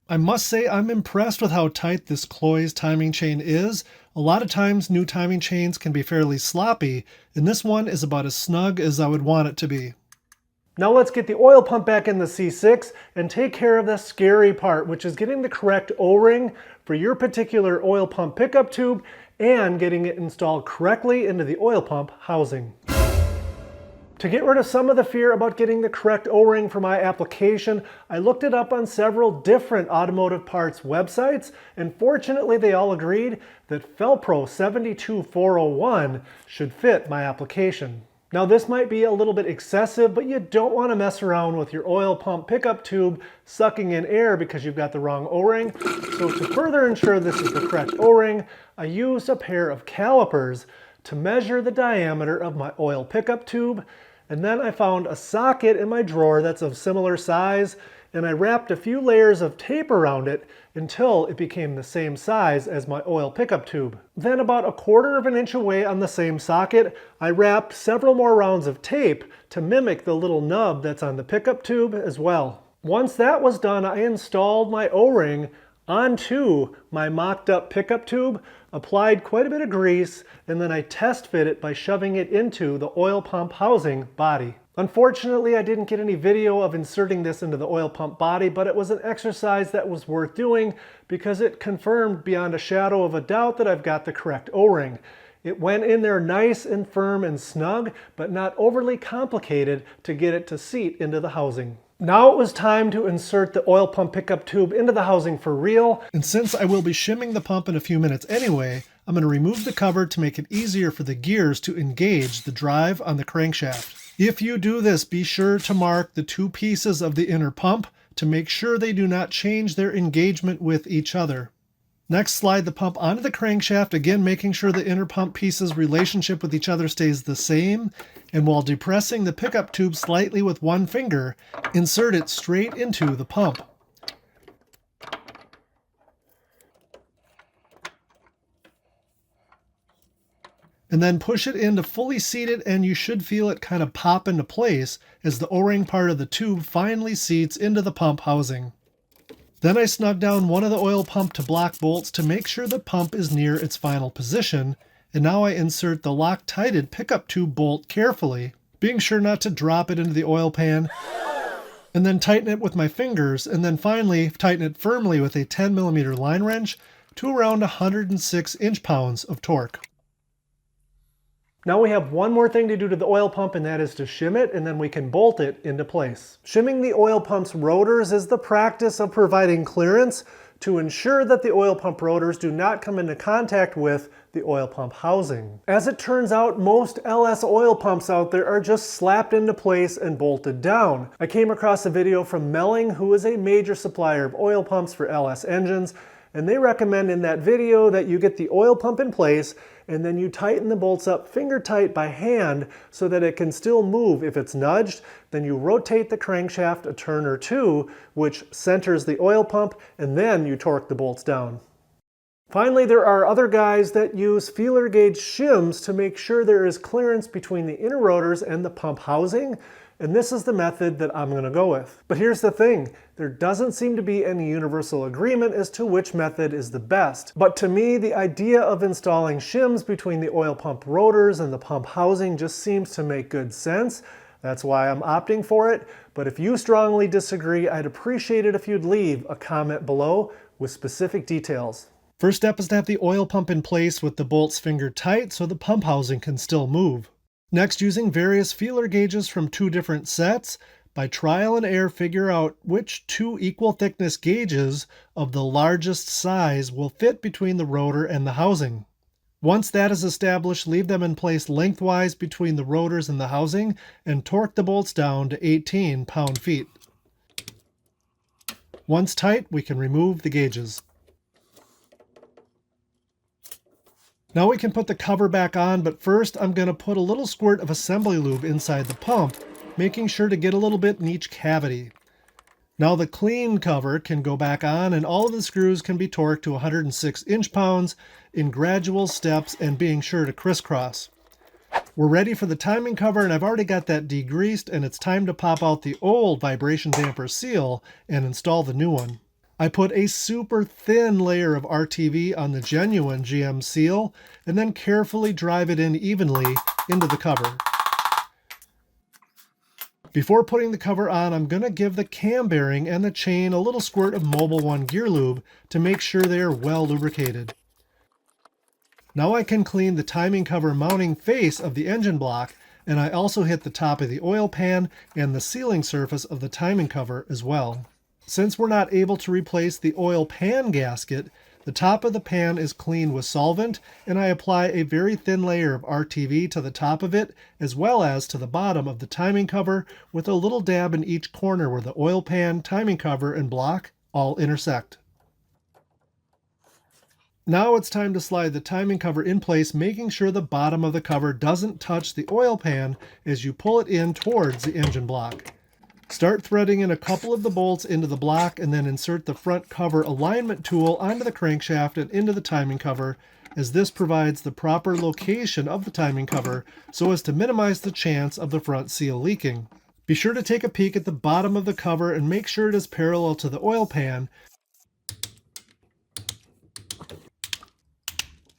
I must say I'm impressed with how tight this Coil's timing chain is. A lot of times new timing chains can be fairly sloppy, and this one is about as snug as I would want it to be. Now let's get the oil pump back in the C6 and take care of the scary part, which is getting the correct O-ring for your particular oil pump pickup tube and getting it installed correctly into the oil pump housing. To get rid of some of the fear about getting the correct O-ring for my application, I looked it up on several different automotive parts websites, and fortunately they all agreed that Felpro 72401 should fit my application. Now this might be a little bit excessive, but you don't want to mess around with your oil pump pickup tube sucking in air because you've got the wrong O-ring. So to further ensure this is the correct O-ring, I used a pair of calipers to measure the diameter of my oil pickup tube. And then I found a socket in my drawer that's of similar size, and I wrapped a few layers of tape around it until it became the same size as my oil pickup tube. Then about 1/4 of an inch away on the same socket, I wrapped several more rounds of tape to mimic the little nub that's on the pickup tube as well. Once that was done, I installed my O-ring onto my mocked up pickup tube, applied quite a bit of grease, and then I test fit it by shoving it into the oil pump housing body. Unfortunately, I didn't get any video of inserting this into the oil pump body, but it was an exercise that was worth doing because it confirmed beyond a shadow of a doubt that I've got the correct O-ring. It went in there nice and firm and snug, but not overly complicated to get it to seat into the housing. Now it was time to insert the oil pump pickup tube into the housing for real. And since I will be shimming the pump in a few minutes anyway, I'm going to remove the cover to make it easier for the gears to engage the drive on the crankshaft. If you do this, be sure to mark the 2 pieces of the inner pump to make sure they do not change their engagement with each other. Next, slide the pump onto the crankshaft, again making sure the inner pump pieces' relationship with each other stays the same, and while depressing the pickup tube slightly with one finger, insert it straight into the pump. And then push it in to fully seat it, and you should feel it kind of pop into place as the O-ring part of the tube finally seats into the pump housing. Then I snug down one of the oil pump to block bolts to make sure the pump is near its final position, and now I insert the Loctited pickup tube bolt carefully, being sure not to drop it into the oil pan, and then tighten it with my fingers, and then finally tighten it firmly with a 10mm line wrench to around 106 inch-pounds of torque. Now we have one more thing to do to the oil pump, and that is to shim it, and then we can bolt it into place. Shimming the oil pump's rotors is the practice of providing clearance to ensure that the oil pump rotors do not come into contact with the oil pump housing. As it turns out, most LS oil pumps out there are just slapped into place and bolted down. I came across a video from Melling, who is a major supplier of oil pumps for LS engines, and they recommend in that video that you get the oil pump in place and then you tighten the bolts up finger tight by hand so that it can still move if it's nudged. Then you rotate the crankshaft a turn or two, which centers the oil pump, and then you torque the bolts down. Finally, there are other guys that use feeler gauge shims to make sure there is clearance between the inner rotors and the pump housing, and this is the method that I'm going to go with. But here's the thing, there doesn't seem to be any universal agreement as to which method is the best. But to me, the idea of installing shims between the oil pump rotors and the pump housing just seems to make good sense. That's why I'm opting for it. But if you strongly disagree, I'd appreciate it if you'd leave a comment below with specific details. First step is to have the oil pump in place with the bolts fingered tight so the pump housing can still move. Next, using various feeler gauges from 2 different sets, by trial and error figure out which 2 equal thickness gauges of the largest size will fit between the rotor and the housing. Once that is established, leave them in place lengthwise between the rotors and the housing and torque the bolts down to 18 pound-feet. Once tight, we can remove the gauges. Now we can put the cover back on, but first I'm going to put a little squirt of assembly lube inside the pump, making sure to get a little bit in each cavity. Now the clean cover can go back on, and all of the screws can be torqued to 106 inch-pounds in gradual steps and being sure to crisscross. We're ready for the timing cover, and I've already got that degreased, and it's time to pop out the old vibration damper seal and install the new one. I put a super thin layer of RTV on the genuine GM seal and then carefully drive it in evenly into the cover. Before putting the cover on, I'm going to give the cam bearing and the chain a little squirt of Mobil 1 gear lube to make sure they are well lubricated. Now I can clean the timing cover mounting face of the engine block, and I also hit the top of the oil pan and the sealing surface of the timing cover as well. Since we're not able to replace the oil pan gasket, the top of the pan is cleaned with solvent, and I apply a very thin layer of RTV to the top of it, as well as to the bottom of the timing cover, with a little dab in each corner where the oil pan, timing cover, and block all intersect. Now it's time to slide the timing cover in place, making sure the bottom of the cover doesn't touch the oil pan as you pull it in towards the engine block. Start threading in a couple of the bolts into the block and then insert the front cover alignment tool onto the crankshaft and into the timing cover, as this provides the proper location of the timing cover so as to minimize the chance of the front seal leaking. Be sure to take a peek at the bottom of the cover and make sure it is parallel to the oil pan.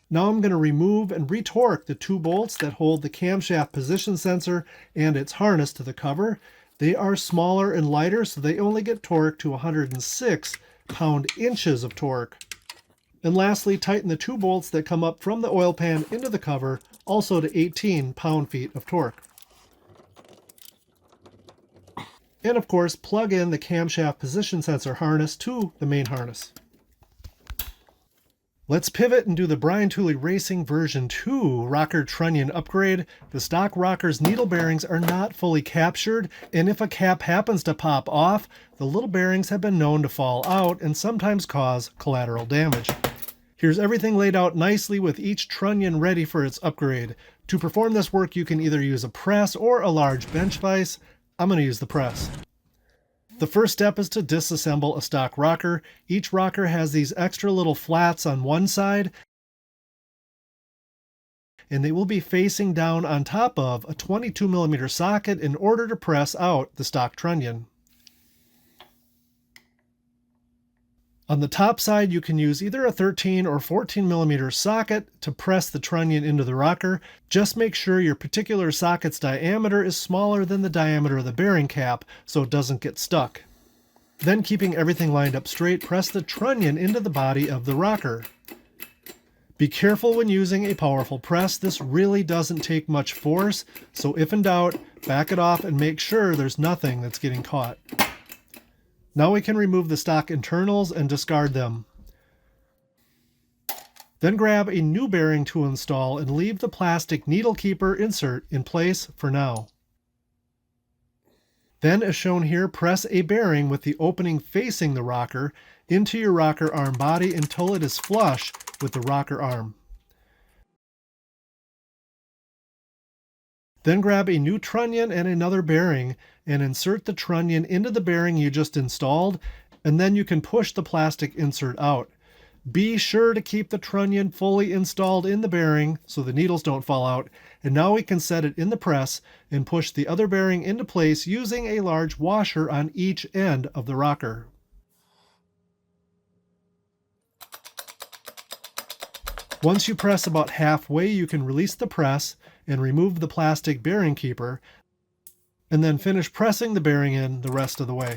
Now I'm going to remove and retorque the 2 bolts that hold the camshaft position sensor and its harness to the cover. They are smaller and lighter, so they only get torqued to 106 pound-inches of torque. And lastly, tighten the 2 bolts that come up from the oil pan into the cover, also to 18 pound-feet of torque. And of course, plug in the camshaft position sensor harness to the main harness. Let's pivot and do the Brian Tooley Racing version 2 rocker trunnion upgrade. The stock rocker's needle bearings are not fully captured, and if a cap happens to pop off, the little bearings have been known to fall out and sometimes cause collateral damage. Here's everything laid out nicely with each trunnion ready for its upgrade. To perform this work, you can either use a press or a large bench vise. I'm going to use the press. The first step is to disassemble a stock rocker. Each rocker has these extra little flats on one side, and they will be facing down on top of a 22mm socket in order to press out the stock trunnion. On the top side, you can use either a 13 or 14mm socket to press the trunnion into the rocker. Just make sure your particular socket's diameter is smaller than the diameter of the bearing cap so it doesn't get stuck. Then, keeping everything lined up straight, press the trunnion into the body of the rocker. Be careful when using a powerful press. This really doesn't take much force, so if in doubt, back it off and make sure there's nothing that's getting caught. Now we can remove the stock internals and discard them. Then grab a new bearing to install and leave the plastic needle keeper insert in place for now. Then, as shown here, press a bearing with the opening facing the rocker into your rocker arm body until it is flush with the rocker arm. Then grab a new trunnion and another bearing and insert the trunnion into the bearing you just installed, and then you can push the plastic insert out. Be sure to keep the trunnion fully installed in the bearing so the needles don't fall out, and now we can set it in the press and push the other bearing into place using a large washer on each end of the rocker. Once you press about halfway, you can release the press and remove the plastic bearing keeper, and then finish pressing the bearing in the rest of the way.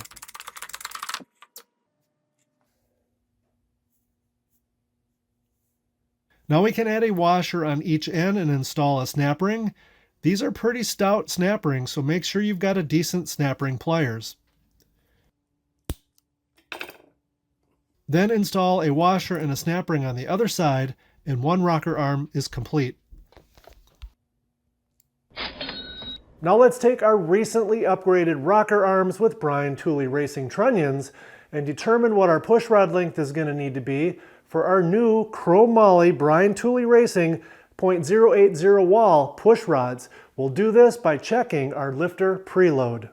Now we can add a washer on each end and install a snap ring. These are pretty stout snap rings, so make sure you've got a decent snap ring pliers. Then install a washer and a snap ring on the other side, and one rocker arm is complete. Now let's take our recently upgraded rocker arms with Brian Tooley Racing trunnions and determine what our pushrod length is going to need to be for our new Chrome Moly Brian Tooley Racing .080 wall pushrods. We'll do this by checking our lifter preload.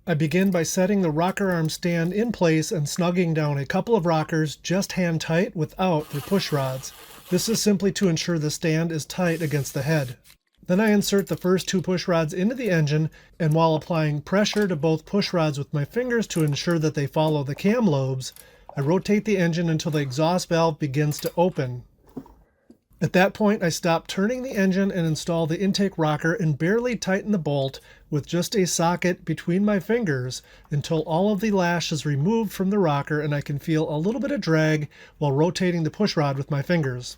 I begin by setting the rocker arm stand in place and snugging down a couple of rockers just hand tight without the pushrods. This is simply to ensure the stand is tight against the head. Then I insert the first 2 pushrods into the engine, and while applying pressure to both pushrods with my fingers to ensure that they follow the cam lobes, I rotate the engine until the exhaust valve begins to open. At that point, I stop turning the engine and install the intake rocker and barely tighten the bolt with just a socket between my fingers until all of the lash is removed from the rocker and I can feel a little bit of drag while rotating the pushrod with my fingers.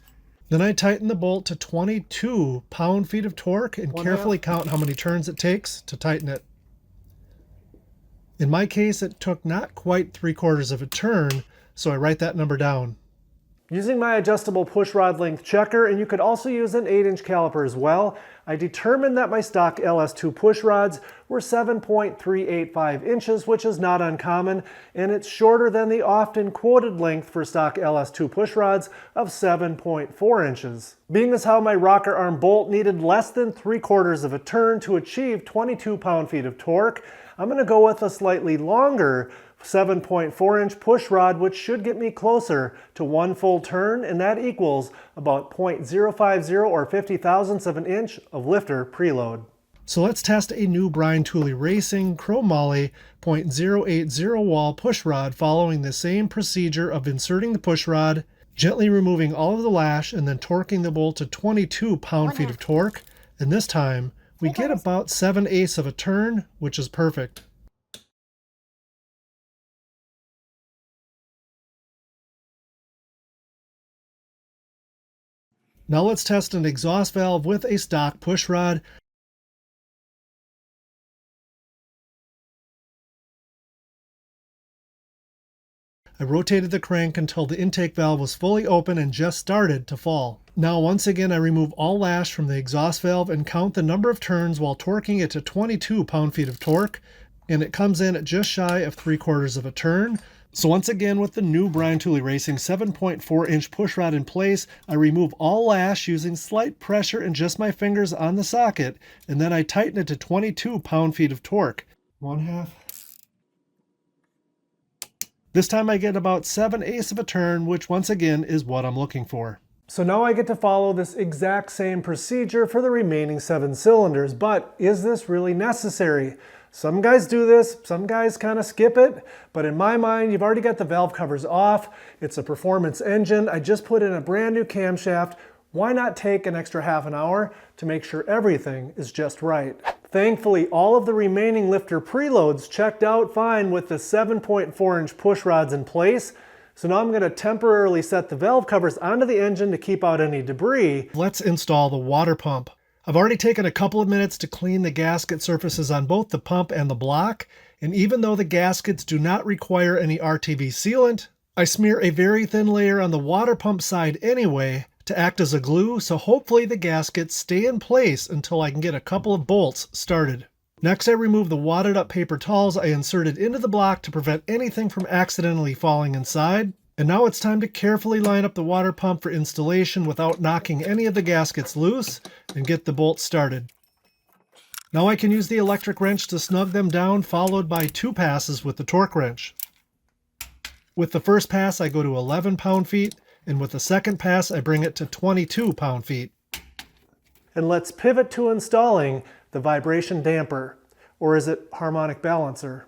Then I tighten the bolt to 22 pound-feet of torque and carefully count how many turns it takes to tighten it. In my case, it took not quite 3/4 of a turn, so I write that number down. Using my adjustable pushrod length checker, and you could also use an 8-inch caliper as well, I determined that my stock LS2 pushrods were 7.385 inches, which is not uncommon, and it's shorter than the often quoted length for stock LS2 pushrods of 7.4 inches. Being as how my rocker arm bolt needed less than 3/4 of a turn to achieve 22 pound-feet of torque, I'm going to go with a slightly longer 7.4-inch pushrod, which should get me closer to 1 full turn, and that equals about 0.050 or 50 thousandths of an inch of lifter preload. So let's test a new Brian Tooley Racing chromoly 0.080 wall pushrod following the same procedure of inserting the pushrod, gently removing all of the lash, and then torquing the bolt to 22 pound-feet of torque. And this time, we get about 7/8 of a turn, which is perfect. Now let's test an exhaust valve with a stock pushrod. I rotated the crank until the intake valve was fully open and just started to fall. Now once again I remove all lash from the exhaust valve and count the number of turns while torquing it to 22 pound-feet of torque, and it comes in at just shy of 3/4 of a turn. So once again, with the new Brian Tooley Racing 7.4-inch pushrod in place, I remove all lash using slight pressure and just my fingers on the socket, and then I tighten it to 22 pound-feet of torque. 1/2. This time I get about 7/8 of a turn, which once again is what I'm looking for. So now I get to follow this exact same procedure for the remaining 7 cylinders, but is this really necessary? Some guys do this, some guys kind of skip it, but in my mind, you've already got the valve covers off. It's a performance engine. I just put in a brand new camshaft. Why not take an extra half an hour to make sure everything is just right? Thankfully, all of the remaining lifter preloads checked out fine with the 7.4-inch push rods in place. So now I'm going to temporarily set the valve covers onto the engine to keep out any debris. Let's install the water pump. I've already taken a couple of minutes to clean the gasket surfaces on both the pump and the block, and even though the gaskets do not require any RTV sealant, I smear a very thin layer on the water pump side anyway to act as a glue, so hopefully the gaskets stay in place until I can get a couple of bolts started. Next, I remove the wadded up paper towels I inserted into the block to prevent anything from accidentally falling inside. And now it's time to carefully line up the water pump for installation without knocking any of the gaskets loose and get the bolts started. Now I can use the electric wrench to snug them down, followed by 2 passes with the torque wrench. With the first pass I go to 11 pound-feet, and with the second pass I bring it to 22 pound-feet. And let's pivot to installing the vibration damper, or is it harmonic balancer?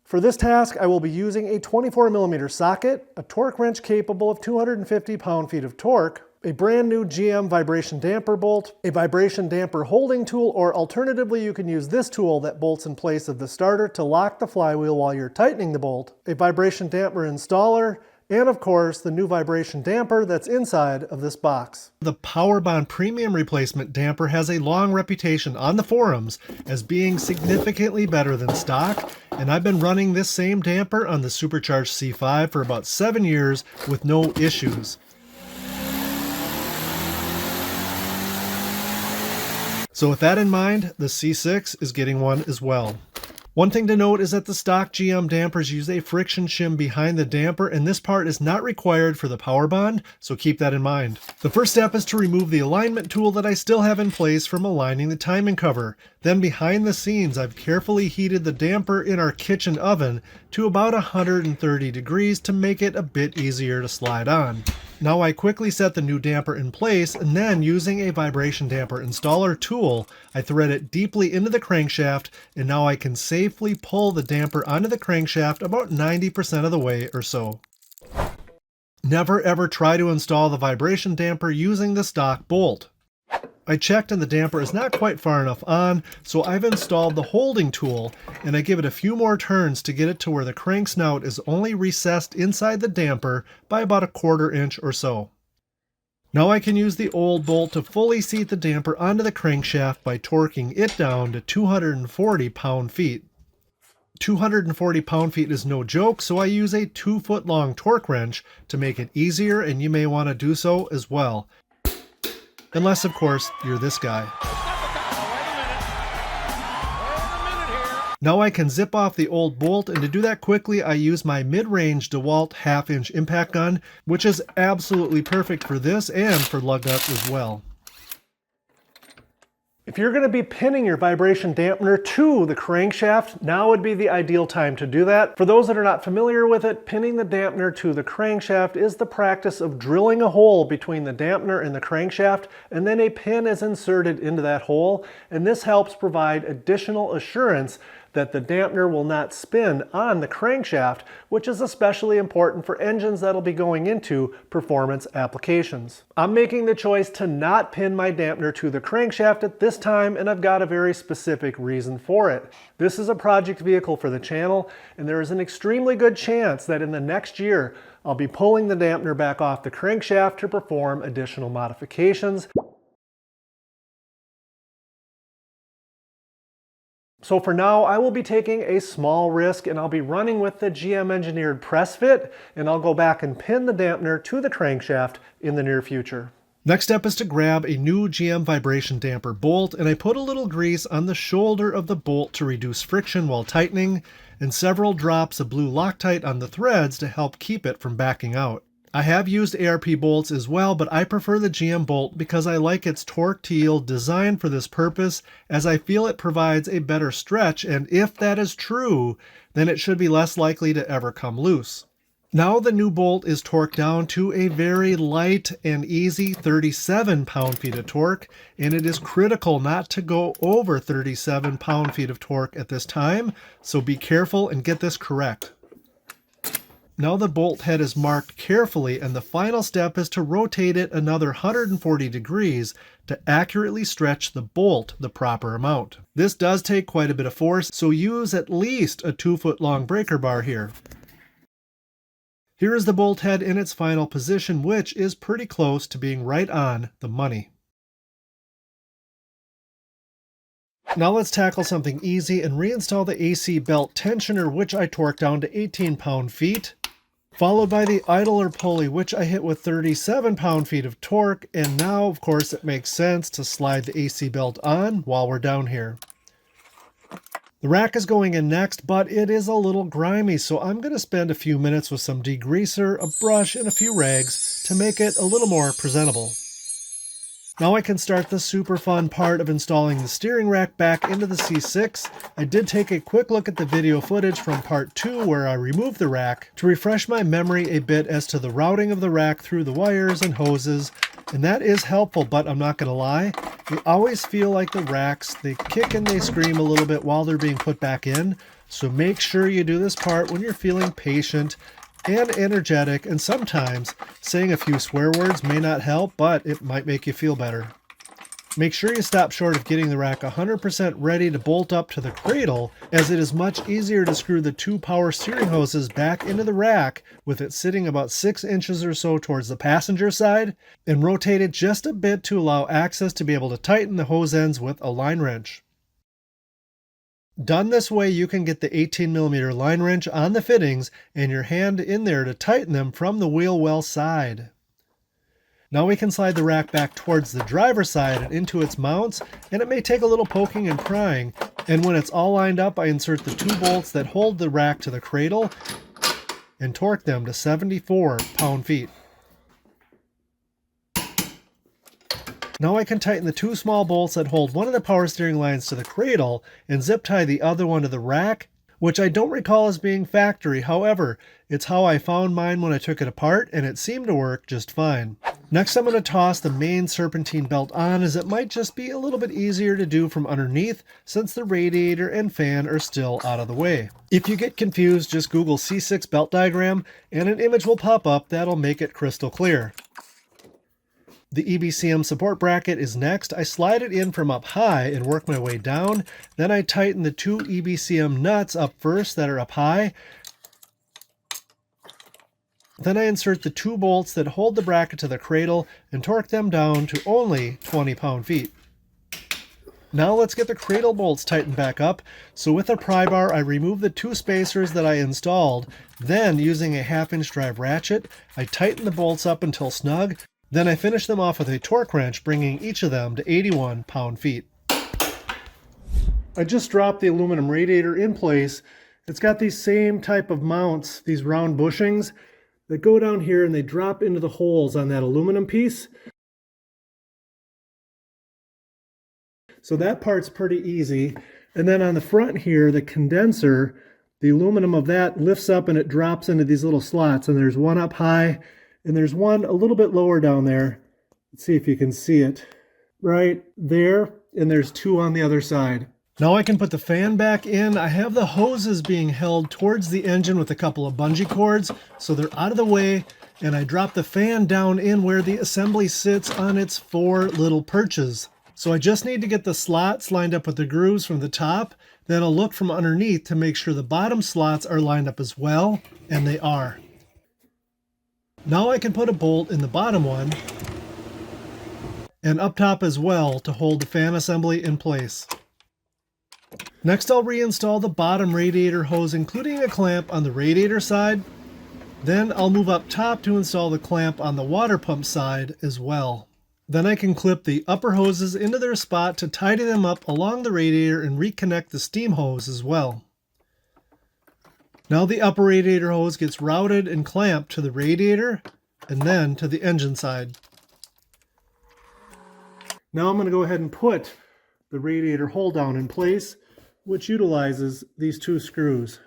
For this task, I will be using a 24mm socket, a torque wrench capable of 250 pound-feet of torque, a brand new GM vibration damper bolt, a vibration damper holding tool, or alternatively you can use this tool that bolts in place of the starter to lock the flywheel while you're tightening the bolt, a vibration damper installer, and of course the new vibration damper that's inside of this box. The PowerBond Premium Replacement Damper has a long reputation on the forums as being significantly better than stock, and I've been running this same damper on the supercharged C5 for about 7 years with no issues. So with that in mind, the C6 is getting one as well. One thing to note is that the stock GM dampers use a friction shim behind the damper, and this part is not required for the PowerBond, so keep that in mind. The first step is to remove the alignment tool that I still have in place from aligning the timing cover. Then behind the scenes, I've carefully heated the damper in our kitchen oven to about 130 degrees to make it a bit easier to slide on. Now I quickly set the new damper in place, and then using a vibration damper installer tool, I thread it deeply into the crankshaft, and now I can safely pull the damper onto the crankshaft about 90% of the way or so. Never ever try to install the vibration damper using the stock bolt. I checked and the damper is not quite far enough on, so I've installed the holding tool, and I give it a few more turns to get it to where the crank snout is only recessed inside the damper by about 1/4 inch or so. Now I can use the old bolt to fully seat the damper onto the crankshaft by torquing it down to 240 pound-feet. 240 pound-feet is no joke, so I use a 2-foot long torque wrench to make it easier, and you may want to do so as well. Unless, of course, you're this guy. Now I can zip off the old bolt, and to do that quickly, I use my mid-range DeWalt 1/2-inch impact gun, which is absolutely perfect for this and for lug nuts as well. If you're going to be pinning your vibration dampener to the crankshaft, now would be the ideal time to do that. For those that are not familiar with it, pinning the dampener to the crankshaft is the practice of drilling a hole between the dampener and the crankshaft, and then a pin is inserted into that hole, and this helps provide additional assurance that the dampener will not spin on the crankshaft, which is especially important for engines that'll be going into performance applications. I'm making the choice to not pin my dampener to the crankshaft at this time, and I've got a very specific reason for it. This is a project vehicle for the channel, and there is an extremely good chance that in the next year, I'll be pulling the dampener back off the crankshaft to perform additional modifications. So for now, I will be taking a small risk, and I'll be running with the GM engineered press fit, and I'll go back and pin the dampener to the crankshaft in the near future. Next step is to grab a new GM vibration damper bolt, and I put a little grease on the shoulder of the bolt to reduce friction while tightening, and several drops of blue Loctite on the threads to help keep it from backing out. I have used ARP bolts as well, but I prefer the GM bolt because I like its torque to yield design for this purpose, as I feel it provides a better stretch, and if that is true, then it should be less likely to ever come loose. Now the new bolt is torqued down to a very light and easy 37 pound-feet of torque, and it is critical not to go over 37 pound-feet of torque at this time, so be careful and get this correct. Now the bolt head is marked carefully, and the final step is to rotate it another 140 degrees to accurately stretch the bolt the proper amount. This does take quite a bit of force, so use at least a 2-foot long breaker bar here. Here is the bolt head in its final position, which is pretty close to being right on the money. Now let's tackle something easy and reinstall the AC belt tensioner, which I torqued down to 18 pound-feet, followed by the idler pulley, which I hit with 37 pound-feet of torque, and now, of course, it makes sense to slide the AC belt on while we're down here. The rack is going in next, but it is a little grimy, so I'm going to spend a few minutes with some degreaser, a brush, and a few rags to make it a little more presentable. Now I can start the super fun part of installing the steering rack back into the C6. I did take a quick look at the video footage from part 2 where I removed the rack to refresh my memory a bit as to the routing of the rack through the wires and hoses, and that is helpful, but I'm not going to lie, I always feel like the racks, they kick and they scream a little bit while they're being put back in, so make sure you do this part when you're feeling patient and energetic, and sometimes saying a few swear words may not help, but it might make you feel better. Make sure you stop short of getting the rack 100% ready to bolt up to the cradle, as it is much easier to screw the 2 power steering hoses back into the rack with it sitting about 6 inches or so towards the passenger side, and rotate it just a bit to allow access to be able to tighten the hose ends with a line wrench. Done this way, you can get the 18mm line wrench on the fittings and your hand in there to tighten them from the wheel well side. Now we can slide the rack back towards the driver's side and into its mounts, and it may take a little poking and prying, and when it's all lined up, I insert the 2 bolts that hold the rack to the cradle and torque them to 74 pound-feet. Now I can tighten the 2 small bolts that hold one of the power steering lines to the cradle and zip tie the other one to the rack, which I don't recall as being factory. However, it's how I found mine when I took it apart, and it seemed to work just fine. Next, I'm going to toss the main serpentine belt on, as it might just be a little bit easier to do from underneath since the radiator and fan are still out of the way. If you get confused, just Google C6 belt diagram and an image will pop up that'll make it crystal clear. The EBCM support bracket is next. I slide it in from up high and work my way down. Then I tighten the 2 EBCM nuts up first that are up high. Then I insert the 2 bolts that hold the bracket to the cradle and torque them down to only 20 pound-feet. Now let's get the cradle bolts tightened back up. So with a pry bar, I remove the 2 spacers that I installed. Then using a 1/2-inch drive ratchet, I tighten the bolts up until snug. Then I finish them off with a torque wrench, bringing each of them to 81 pound-feet. I just dropped the aluminum radiator in place. It's got these same type of mounts, these round bushings that go down here and they drop into the holes on that aluminum piece. So that part's pretty easy. And then on the front here, the condenser, the aluminum of that lifts up and it drops into these little slots. And there's one up high and there's one a little bit lower down there. Let's see if you can see it. Right there. And there's 2 on the other side. Now I can put the fan back in. I have the hoses being held towards the engine with a couple of bungee cords, so they're out of the way. And I drop the fan down in where the assembly sits on its 4 little perches. So I just need to get the slots lined up with the grooves from the top. Then I'll look from underneath to make sure the bottom slots are lined up as well, and they are. Now I can put a bolt in the bottom one and up top as well to hold the fan assembly in place. Next I'll reinstall the bottom radiator hose, including a clamp on the radiator side. Then I'll move up top to install the clamp on the water pump side as well. Then I can clip the upper hoses into their spot to tidy them up along the radiator and reconnect the steam hose as well. Now the upper radiator hose gets routed and clamped to the radiator and then to the engine side. Now I'm going to go ahead and put the radiator hold down in place, which utilizes these 2 screws.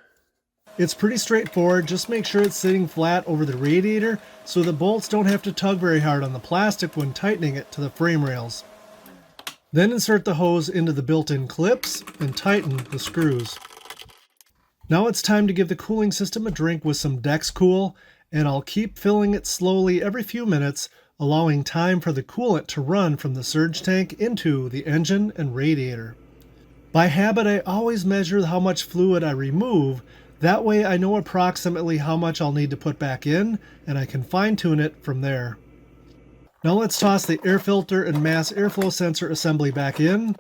It's pretty straightforward. Just make sure it's sitting flat over the radiator so the bolts don't have to tug very hard on the plastic when tightening it to the frame rails. Then insert the hose into the built-in clips and tighten the screws. Now it's time to give the cooling system a drink with some Dex Cool, and I'll keep filling it slowly every few minutes, allowing time for the coolant to run from the surge tank into the engine and radiator. By habit, I always measure how much fluid I remove. That way I know approximately how much I'll need to put back in, and I can fine-tune it from there. Now let's toss the air filter and mass airflow sensor assembly back in.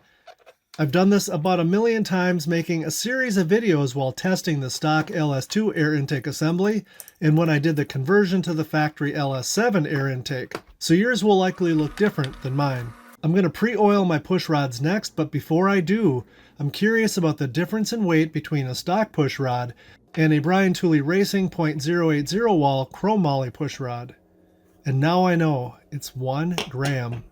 I've done this about 1,000,000 times, making a series of videos while testing the stock LS2 air intake assembly, and when I did the conversion to the factory LS7 air intake. So yours will likely look different than mine. I'm going to pre-oil my push rods next, but before I do, I'm curious about the difference in weight between a stock push rod and a Brian Tooley Racing .080 wall chrome moly push rod. And now I know, it's 1 gram.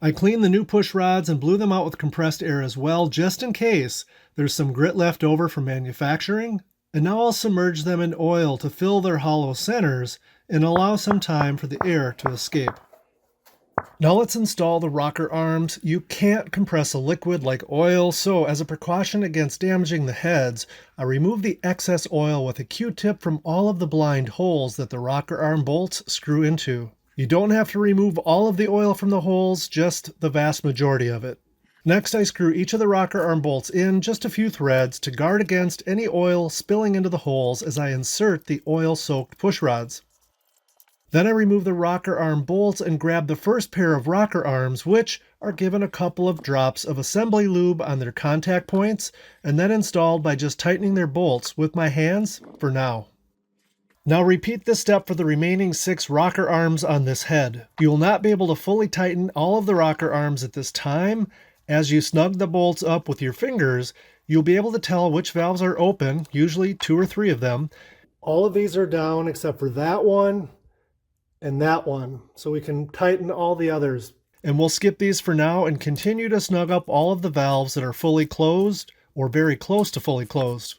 I cleaned the new push rods and blew them out with compressed air as well, just in case there's some grit left over from manufacturing. And now I'll submerge them in oil to fill their hollow centers and allow some time for the air to escape. Now let's install the rocker arms. You can't compress a liquid like oil, so as a precaution against damaging the heads, I remove the excess oil with a Q-tip from all of the blind holes that the rocker arm bolts screw into. You don't have to remove all of the oil from the holes, just the vast majority of it. Next, I screw each of the rocker arm bolts in just a few threads to guard against any oil spilling into the holes as I insert the oil-soaked push rods. Then I remove the rocker arm bolts and grab the first pair of rocker arms, which are given a couple of drops of assembly lube on their contact points, and then installed by just tightening their bolts with my hands for now. Now repeat this step for the remaining 6 rocker arms on this head. You will not be able to fully tighten all of the rocker arms at this time. As you snug the bolts up with your fingers, you'll be able to tell which valves are open, usually 2 or 3 of them. All of these are down except for that one and that one, so we can tighten all the others. And we'll skip these for now and continue to snug up all of the valves that are fully closed or very close to fully closed.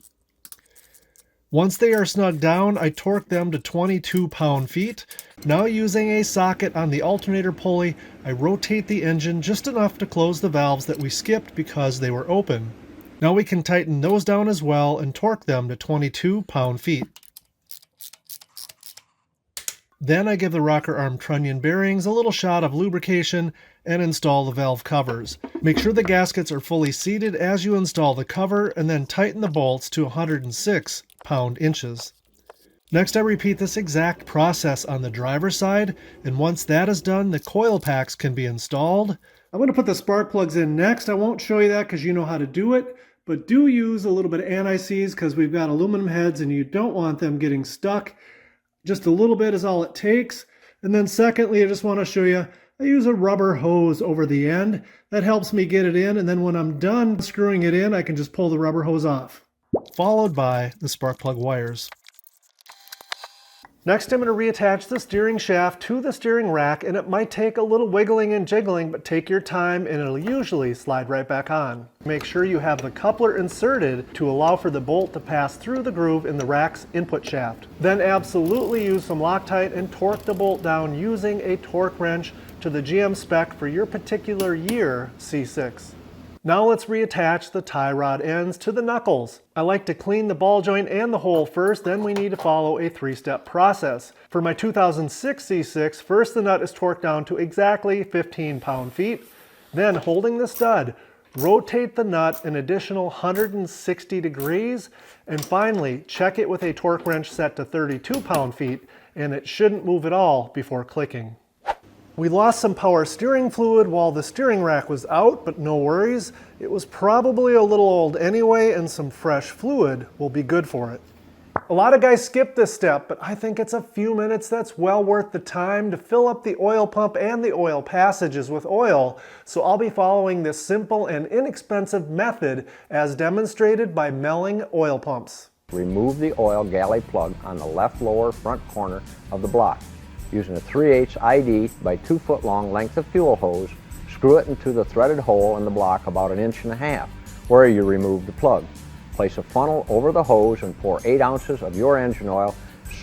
Once they are snugged down, I torque them to 22 pound-feet. Now using a socket on the alternator pulley, I rotate the engine just enough to close the valves that we skipped because they were open. Now we can tighten those down as well and torque them to 22 pound-feet. Then I give the rocker arm trunnion bearings a little shot of lubrication and install the valve covers. Make sure the gaskets are fully seated as you install the cover, and then tighten the bolts to 106 pound-inches. Next, I repeat this exact process on the driver's side, and once that is done, the coil packs can be installed. I'm going to put the spark plugs in next. I won't show you that because you know how to do it, but do use a little bit of anti-seize because we've got aluminum heads and you don't want them getting stuck. Just a little bit is all it takes. And then secondly, I just want to show you, I use a rubber hose over the end. That helps me get it in, and then when I'm done screwing it in, I can just pull the rubber hose off. Followed by the spark plug wires. Next, I'm going to reattach the steering shaft to the steering rack, and it might take a little wiggling and jiggling, but take your time and it'll usually slide right back on. Make sure you have the coupler inserted to allow for the bolt to pass through the groove in the rack's input shaft. Then absolutely use some Loctite and torque the bolt down using a torque wrench to the GM spec for your particular year C6. Now let's reattach the tie rod ends to the knuckles. I like to clean the ball joint and the hole first, then we need to follow a 3-step process. For my 2006 C6, first the nut is torqued down to exactly 15 pound-feet. Then, holding the stud, rotate the nut an additional 160 degrees, and finally check it with a torque wrench set to 32 pound-feet, and it shouldn't move at all before clicking. We lost some power steering fluid while the steering rack was out, but no worries. It was probably a little old anyway, and some fresh fluid will be good for it. A lot of guys skip this step, but I think it's a few minutes that's well worth the time to fill up the oil pump and the oil passages with oil. So I'll be following this simple and inexpensive method as demonstrated by Melling oil pumps. Remove the oil galley plug on the left lower front corner of the block. Using a 3/8 ID by 2 foot long length of fuel hose, screw it into the threaded hole in the block about 1.5 inches where you remove the plug. Place a funnel over the hose and pour 8 ounces of your engine oil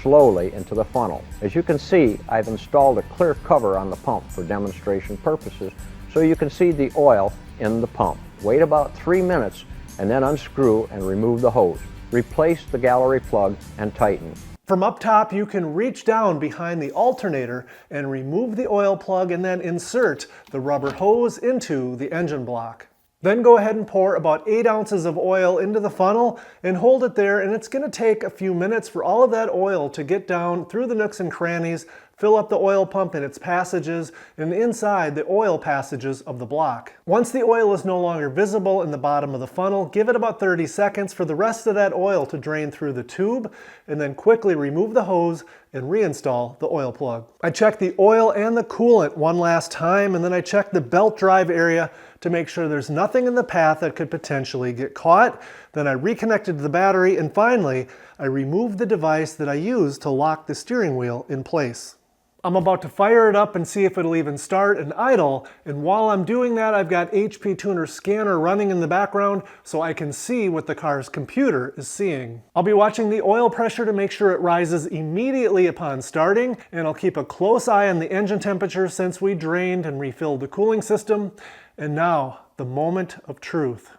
slowly into the funnel. As you can see, I've installed a clear cover on the pump for demonstration purposes so you can see the oil in the pump. Wait about 3 minutes and then unscrew and remove the hose. Replace the gallery plug and tighten. From up top, you can reach down behind the alternator and remove the oil plug and then insert the rubber hose into the engine block. Then go ahead and pour about 8 ounces of oil into the funnel and hold it there, and it's going to take a few minutes for all of that oil to get down through the nooks and crannies, fill up the oil pump and its passages, and inside the oil passages of the block. Once the oil is no longer visible in the bottom of the funnel, give it about 30 seconds for the rest of that oil to drain through the tube, and then quickly remove the hose and reinstall the oil plug. I check the oil and the coolant one last time, and then I check the belt drive area to make sure there's nothing in the path that could potentially get caught. Then I reconnected the battery, and finally, I removed the device that I used to lock the steering wheel in place. I'm about to fire it up and see if it'll even start and idle, and while I'm doing that, I've got HP Tuner Scanner running in the background so I can see what the car's computer is seeing. I'll be watching the oil pressure to make sure it rises immediately upon starting, and I'll keep a close eye on the engine temperature since we drained and refilled the cooling system. And now, the moment of truth.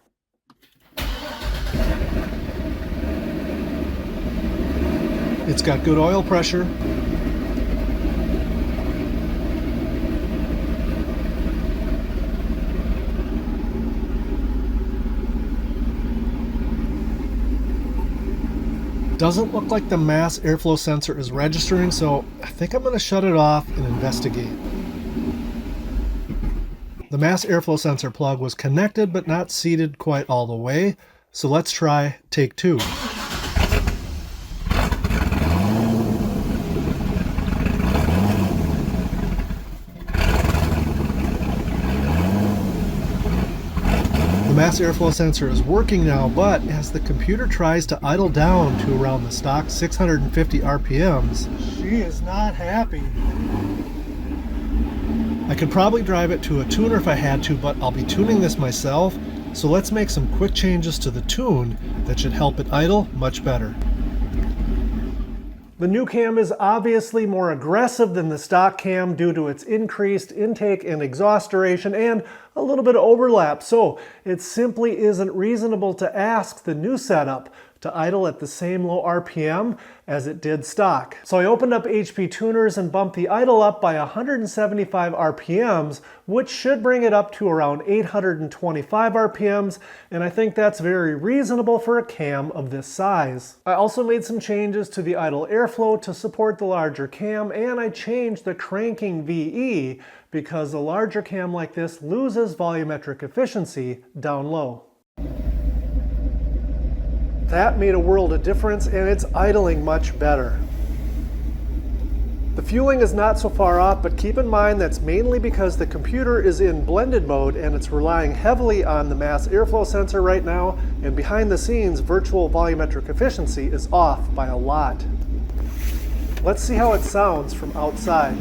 It's got good oil pressure. Doesn't look like the mass airflow sensor is registering, so I think I'm going to shut it off and investigate. The mass airflow sensor plug was connected but not seated quite all the way, so let's try take 2. The mass airflow sensor is working now, but as the computer tries to idle down to around the stock 650 RPMs, she is not happy. I could probably drive it to a tuner if I had to, but I'll be tuning this myself, so let's make some quick changes to the tune that should help it idle much better. The new cam is obviously more aggressive than the stock cam due to its increased intake and exhaust duration and a little bit of overlap, so it simply isn't reasonable to ask the new setup to idle at the same low RPM as it did stock. So I opened up HP Tuners and bumped the idle up by 175 RPMs, which should bring it up to around 825 RPMs, and I think that's very reasonable for a cam of this size. I also made some changes to the idle airflow to support the larger cam, and I changed the cranking VE because a larger cam like this loses volumetric efficiency down low. That made a world of difference, and it's idling much better. The fueling is not so far off, but keep in mind that's mainly because the computer is in blended mode and it's relying heavily on the mass airflow sensor right now, and behind the scenes virtual volumetric efficiency is off by a lot. Let's see how it sounds from outside.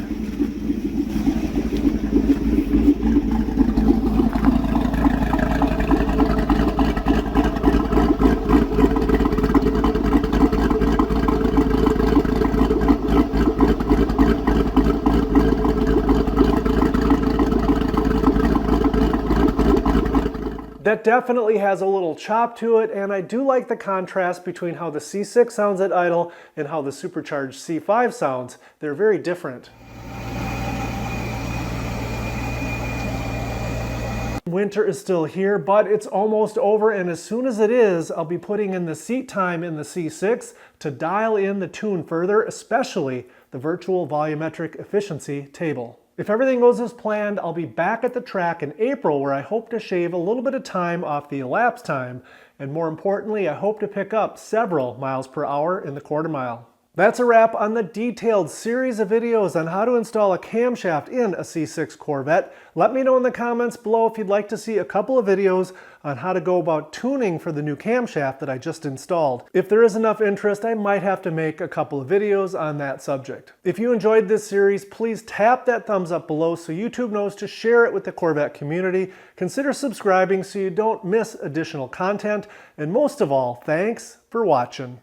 That definitely has a little chop to it, and I do like the contrast between how the C6 sounds at idle and how the supercharged C5 sounds. They're very different. Winter is still here, but it's almost over, and as soon as it is, I'll be putting in the seat time in the C6 to dial in the tune further, especially the virtual volumetric efficiency table. If everything goes as planned, I'll be back at the track in April, where I hope to shave a little bit of time off the elapsed time, and more importantly, I hope to pick up several miles per hour in the quarter mile. That's a wrap on the detailed series of videos on how to install a camshaft in a C6 Corvette. Let me know in the comments below if you'd like to see a couple of videos on how to go about tuning for the new camshaft that I just installed. If there is enough interest, I might have to make a couple of videos on that subject. If you enjoyed this series, please tap that thumbs up below so YouTube knows to share it with the Corvette community. Consider subscribing so you don't miss additional content. And most of all, thanks for watching.